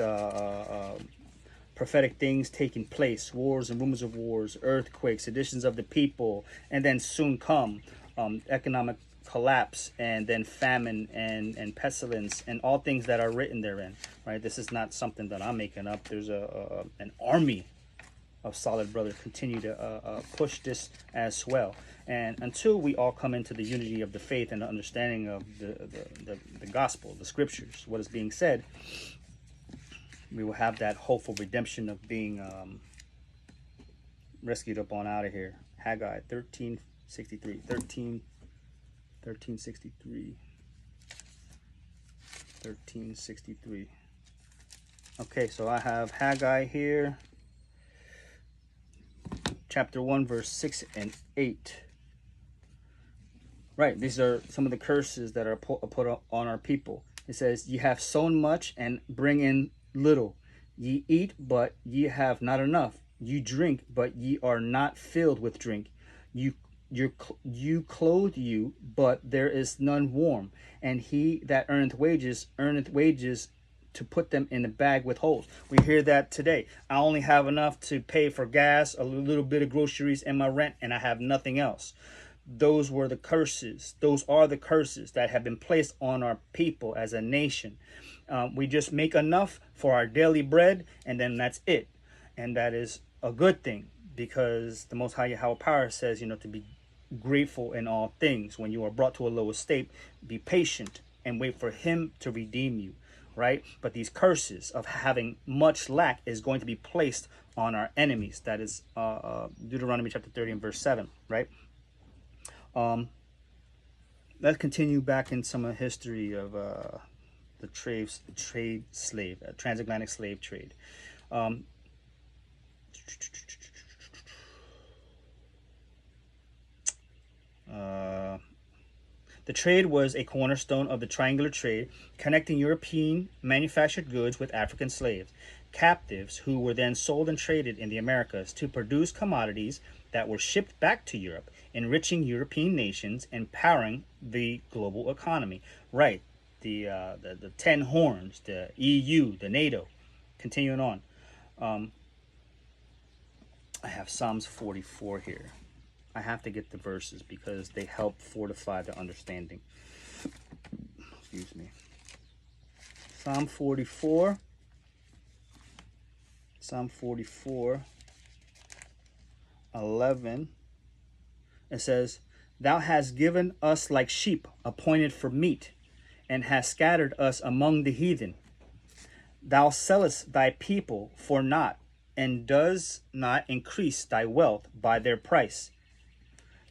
prophetic things taking place: wars and rumors of wars, earthquakes, seditions of the people, and then soon come economic collapse, and then famine and pestilence, and all things that are written therein. Right? This is not something that I'm making up. There's an army of solid brothers continue to push this as well. And until we all come into the unity of the faith and the understanding of the gospel, the scriptures, what is being said, we will have that hopeful redemption of being rescued up on out of here. Haggai 13:63. 13:63. 13:63. Okay, so I have Haggai here, chapter 1, verse 6 and 8. Right, these are some of the curses that are put on our people. It says, "Ye have sown much and bring in little. Ye eat, but ye have not enough. You drink, but ye are not filled with drink. You clothe you, but there is none warm. And he that earneth wages to put them in the bag with holes." We hear that today. I only have enough to pay for gas, a little bit of groceries, and my rent, and I have nothing else. Those were the curses. Those are the curses that have been placed on our people as a nation. We just make enough for our daily bread, and then that's it. And that is a good thing, because the Most High Yahweh Power says, to be grateful in all things. When you are brought to a low estate, be patient and wait for him to redeem you. Right? But these curses of having much lack is going to be placed on our enemies. That is Deuteronomy chapter 30 and verse 7. Right? Let's continue back in some of the history of the transatlantic slave trade. The trade was a cornerstone of the triangular trade, connecting European manufactured goods with African slaves. captives who were then sold and traded in the Americas to produce commodities that were shipped back to Europe, enriching European nations and powering the global economy. Right, the 10 horns, the EU, the NATO. Continuing on, I have Psalms 44 here. I have to get the verses because they help fortify the understanding. Excuse me. Psalm 44. Psalm 44, 11. It says, Thou hast given us like sheep appointed for meat, and hast scattered us among the heathen. Thou sellest thy people for naught, and does not increase thy wealth by their price.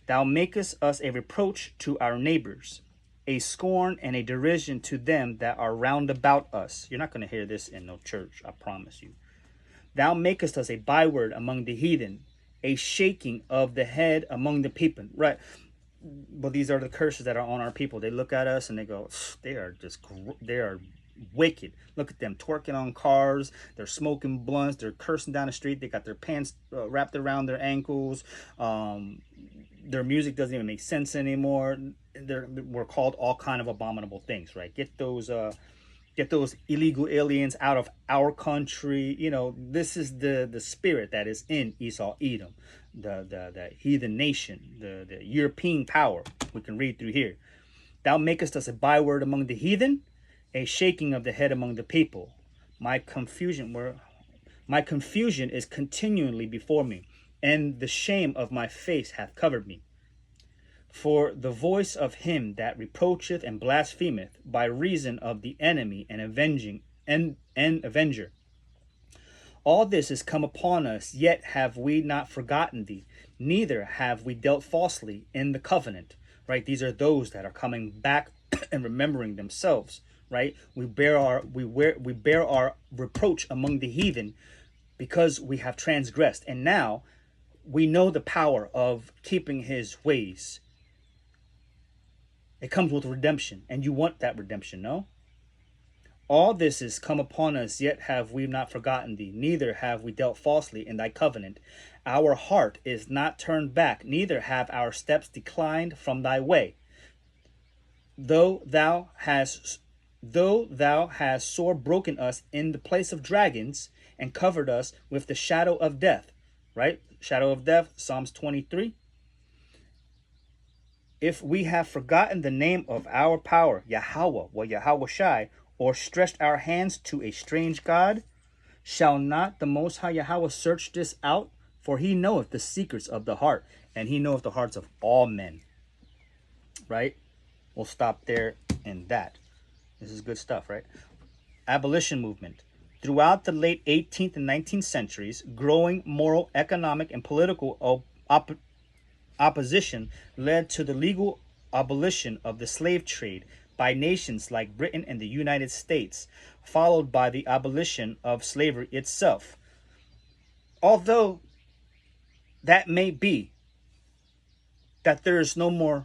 Thou makest us a reproach to our neighbors, a scorn and a derision to them that are round about us. You're not going to hear this in no church, I promise you. Thou makest us a byword among the heathen, a shaking of the head among the people. Right. But these are the curses that are on our people. They look at us and they go, they are wicked. Look at them twerking on cars. They're smoking blunts. They're cursing down the street. They got their pants wrapped around their ankles. Their music doesn't even make sense anymore. We're called all kind of abominable things, right? Get those illegal aliens out of our country. You know, this is the spirit that is in Esau, Edom, the heathen nation, the European power. We can read through here. Thou makest us a byword among the heathen, a shaking of the head among the people. My confusion is continually before me, and the shame of my face hath covered me. For the voice of him that reproacheth and blasphemeth by reason of the enemy and avenger. All this is come upon us, yet have we not forgotten thee, neither have we dealt falsely in the covenant. Right? These are those that are coming back and remembering themselves. Right? We bear our reproach among the heathen because we have transgressed, and now we know the power of keeping his ways. It comes with redemption, and you want that redemption, no? All this is come upon us, yet have we not forgotten thee, neither have we dealt falsely in thy covenant. Our heart is not turned back, neither have our steps declined from thy way. Though thou hast sore broken us in the place of dragons, and covered us with the shadow of death. Right? Shadow of death, Psalms 23. If we have forgotten the name of our power, Yahweh, or Yahweh Shai, or stretched our hands to a strange God, shall not the Most High Yahweh search this out? For he knoweth the secrets of the heart, and he knoweth the hearts of all men. Right? We'll stop there in that. This is good stuff, right? Abolition movement. Throughout the late 18th and 19th centuries, growing moral, economic, and political opposition led to the legal abolition of the slave trade by nations like Britain and the United States, followed by the abolition of slavery itself. Although that may be that there is no more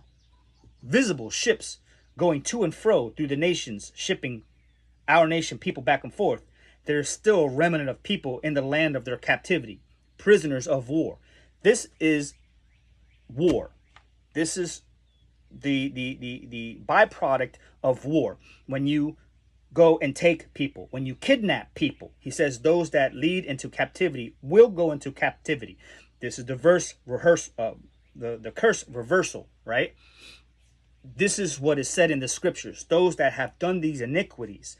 visible ships going to and fro through the nations, shipping our nation people back and forth, there is still a remnant of people in the land of their captivity, prisoners of war. This is war. This is the byproduct of war. When you go and take people, when you kidnap people, he says those that lead into captivity will go into captivity. This is the the curse reversal, right? This is what is said in the scriptures. Those that have done these iniquities,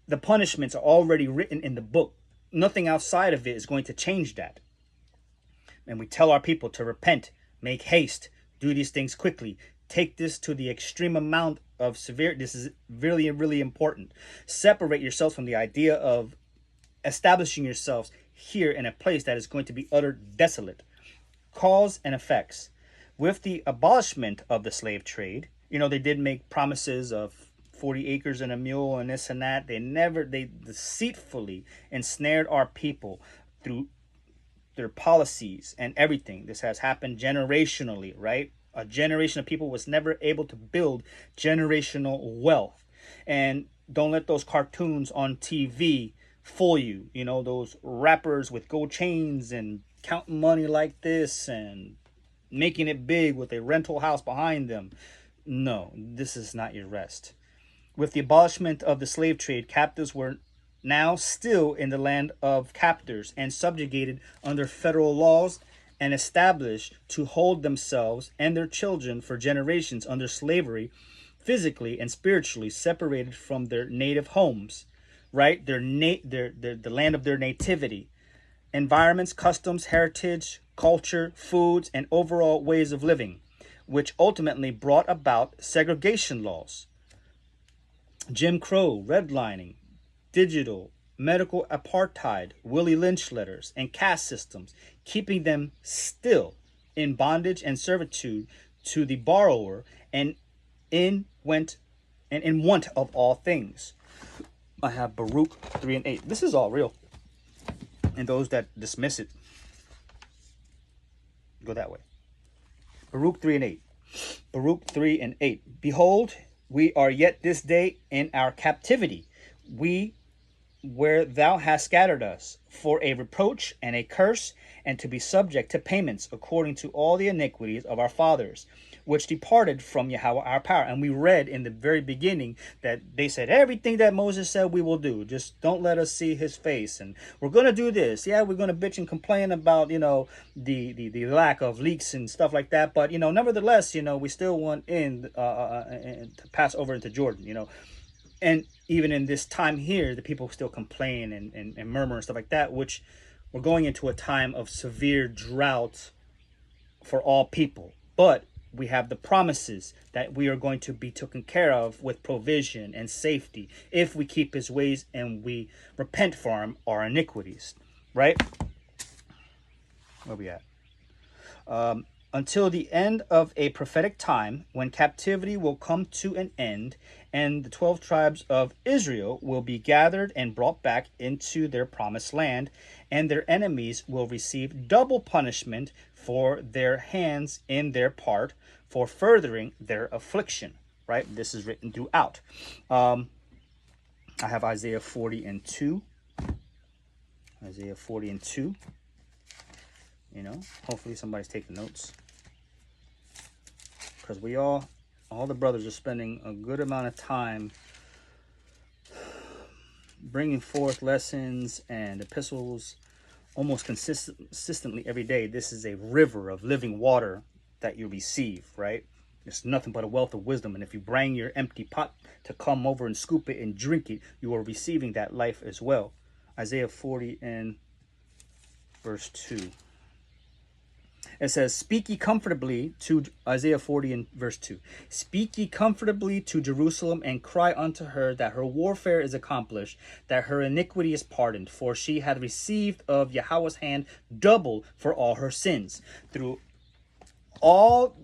the punishments are already written in the book. Nothing outside of it is going to change that. And we tell our people to repent, make haste, do these things quickly. Take this to the extreme amount of severe. This is really, really important. Separate yourselves from the idea of establishing yourselves here in a place that is going to be utter desolate. Cause and effects. With the abolishment of the slave trade, they did make promises of 40 acres and a mule and this and that. They deceitfully ensnared our people through their policies and everything. This has happened generationally, right? A generation of people was never able to build generational wealth. And don't let those cartoons on TV fool you. You know, those rappers with gold chains and counting money like this and making it big with a rental house behind them. No, this is not your rest. With the abolishment of the slave trade, captives were now still in the land of captors and subjugated under federal laws and established to hold themselves and their children for generations under slavery, physically and spiritually separated from their native homes, right? The land of their nativity, environments, customs, heritage, culture, foods, and overall ways of living, which ultimately brought about segregation laws, Jim Crow, redlining, digital, medical apartheid, Willie Lynch letters, and caste systems, keeping them still in bondage and servitude to the borrower and in want of all things. I have Baruch 3 and 8. This is all real. And those that dismiss it, go that way. Baruch 3 and 8. Baruch 3 and 8. Behold, we are yet this day in our captivity, where thou hast scattered us, for a reproach and a curse, and to be subject to payments according to all the iniquities of our fathers, which departed from Yahweh our power. And we read in the very beginning that they said everything that Moses said we will do. Just don't let us see his face. And we're going to do this. Yeah, we're going to bitch and complain about, the lack of leaks and stuff like that. But, nevertheless, we still want to pass over into Jordan, And even in this time here, the people still complain and murmur and stuff like that, which we're going into a time of severe drought for all people. But we have the promises that we are going to be taken care of with provision and safety if we keep his ways and we repent from our iniquities, right? Where we at? Until the end of a prophetic time when captivity will come to an end and the 12 tribes of Israel will be gathered and brought back into their promised land, and their enemies will receive double punishment for their hands in their part for furthering their affliction, right? This is written throughout. I have Isaiah 40 and 2. Isaiah 40 and 2. Hopefully somebody's taking notes. Because all the brothers are spending a good amount of time bringing forth lessons and epistles almost consistently every day. This is a river of living water that you receive, right? It's nothing but a wealth of wisdom. And if you bring your empty pot to come over and scoop it and drink it, you are receiving that life as well. Isaiah 40 and verse 2. It says, speak ye comfortably to Isaiah 40 and verse 2. Speak ye comfortably to Jerusalem and cry unto her that her warfare is accomplished, that her iniquity is pardoned, for she hath received of Yahweh's hand double for all her sins. Through all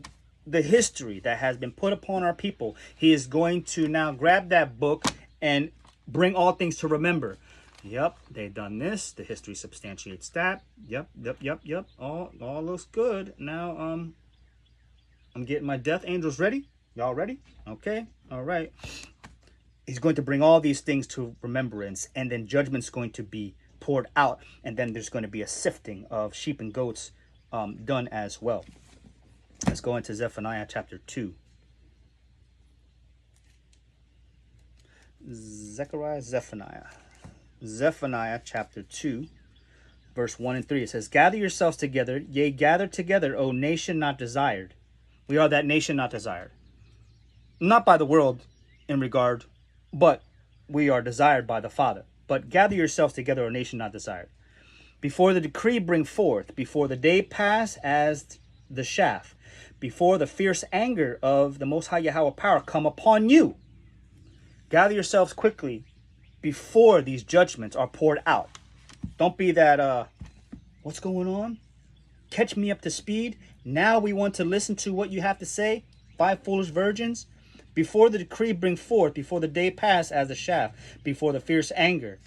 the history that has been put upon our people, he is going to now grab that book and bring all things to remember. Yep, they've done this. The history substantiates that. Yep. All looks good. Now, I'm getting my death angels ready. Y'all ready? Okay. All right. He's going to bring all these things to remembrance, and then judgment's going to be poured out, and then there's going to be a sifting of sheep and goats done as well. Let's go into Zephaniah chapter 2. Zephaniah chapter 2, verse 1 and 3. It says, gather yourselves together, yea, gather together, O nation not desired. We are that nation not desired. Not by the world in regard, but we are desired by the Father. But gather yourselves together, O nation not desired. Before the decree bring forth, before the day pass as the shaft, before the fierce anger of the Most High Yahweh power come upon you. Gather yourselves quickly before these judgments are poured out. Don't be that, what's going on? Catch me up to speed. Now we want to listen to what you have to say. 5 foolish virgins. Before the decree bring forth, before the day pass as the shaft, before the fierce anger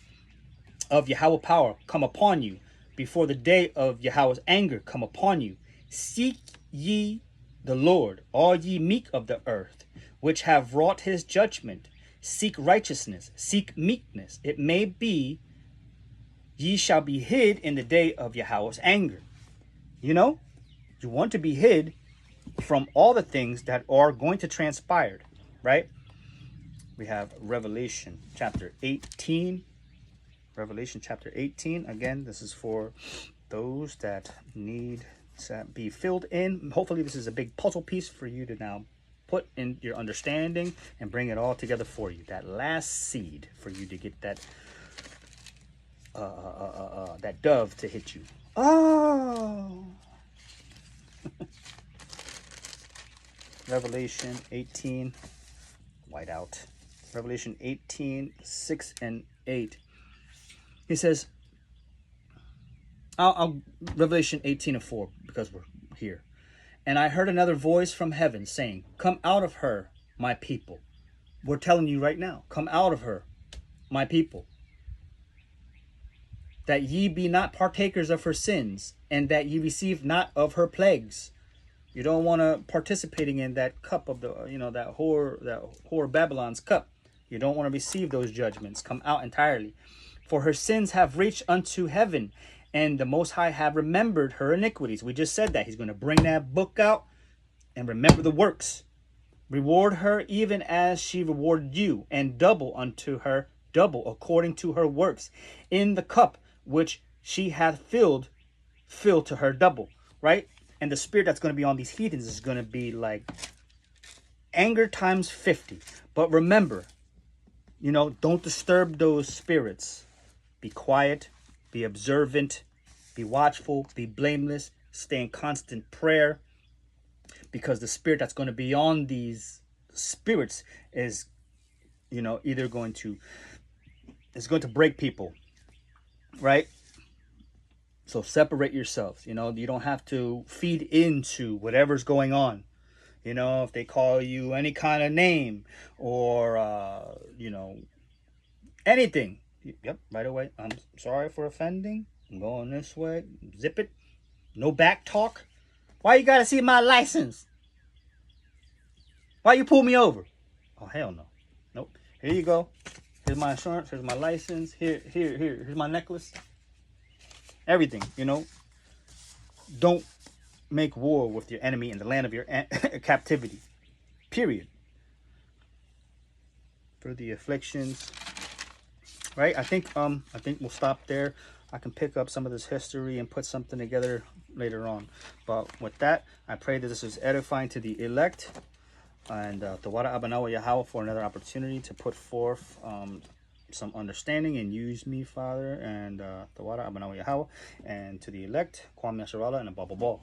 of Yahweh power come upon you, before the day of Yahweh's anger come upon you. Seek ye the Lord, all ye meek of the earth, which have wrought his judgment. Seek righteousness, seek meekness. It may be Ye shall be hid in the day of Yahweh's anger. You know, you want to be hid from all the things that are going to transpire, right? We have Revelation chapter 18. Revelation chapter 18. Again, this is for those that need to be filled in. Hopefully, this is a big puzzle piece for you to now put in your understanding and bring it all together for you. That last seed for you to get that that dove to hit you. Oh. Revelation 18, white out. Revelation 18, 6 and 8. He says, Revelation 18 and 4, because we're here. And I heard another voice from heaven saying, come out of her, my people. We're telling you right now, come out of her, my people, that ye be not partakers of her sins, and that ye receive not of her plagues. You don't want to participating in that cup of the, that whore Babylon's cup. You don't want to receive those judgments. Come out entirely. For her sins have reached unto heaven, and the Most High have remembered her iniquities. We just said that. He's going to bring that book out and remember the works. Reward her even as she rewarded you, and double unto her, double according to her works. In the cup which she hath filled, fill to her double, right? And the spirit that's going to be on these heathens is going to be like anger times 50. But remember, don't disturb those spirits. Be quiet, be observant, be watchful, be blameless, stay in constant prayer. Because the spirit that's going to be on these spirits is, either going to break people, right? So separate yourselves. You don't have to feed into whatever's going on. If they call you any kind of name or, anything. Yep, right away. I'm sorry for offending. I'm going this way. Zip it. No back talk. Why you got to see my license? Why you pull me over? Oh, hell no. Nope. Here you go. Here's my insurance. Here's my license. Here's my necklace. Everything, Don't make war with your enemy in the land of your captivity. Period. For the afflictions. Right? I think we'll stop there. I can pick up some of this history and put something together later on. But with that, I pray that this is edifying to the elect. And Tawada Abanawa Yahweh for another opportunity to put forth some understanding and use me, Father. And Tawada Abanawa Yahweh. And to the elect, Kwame Asharala and a Baba Ball.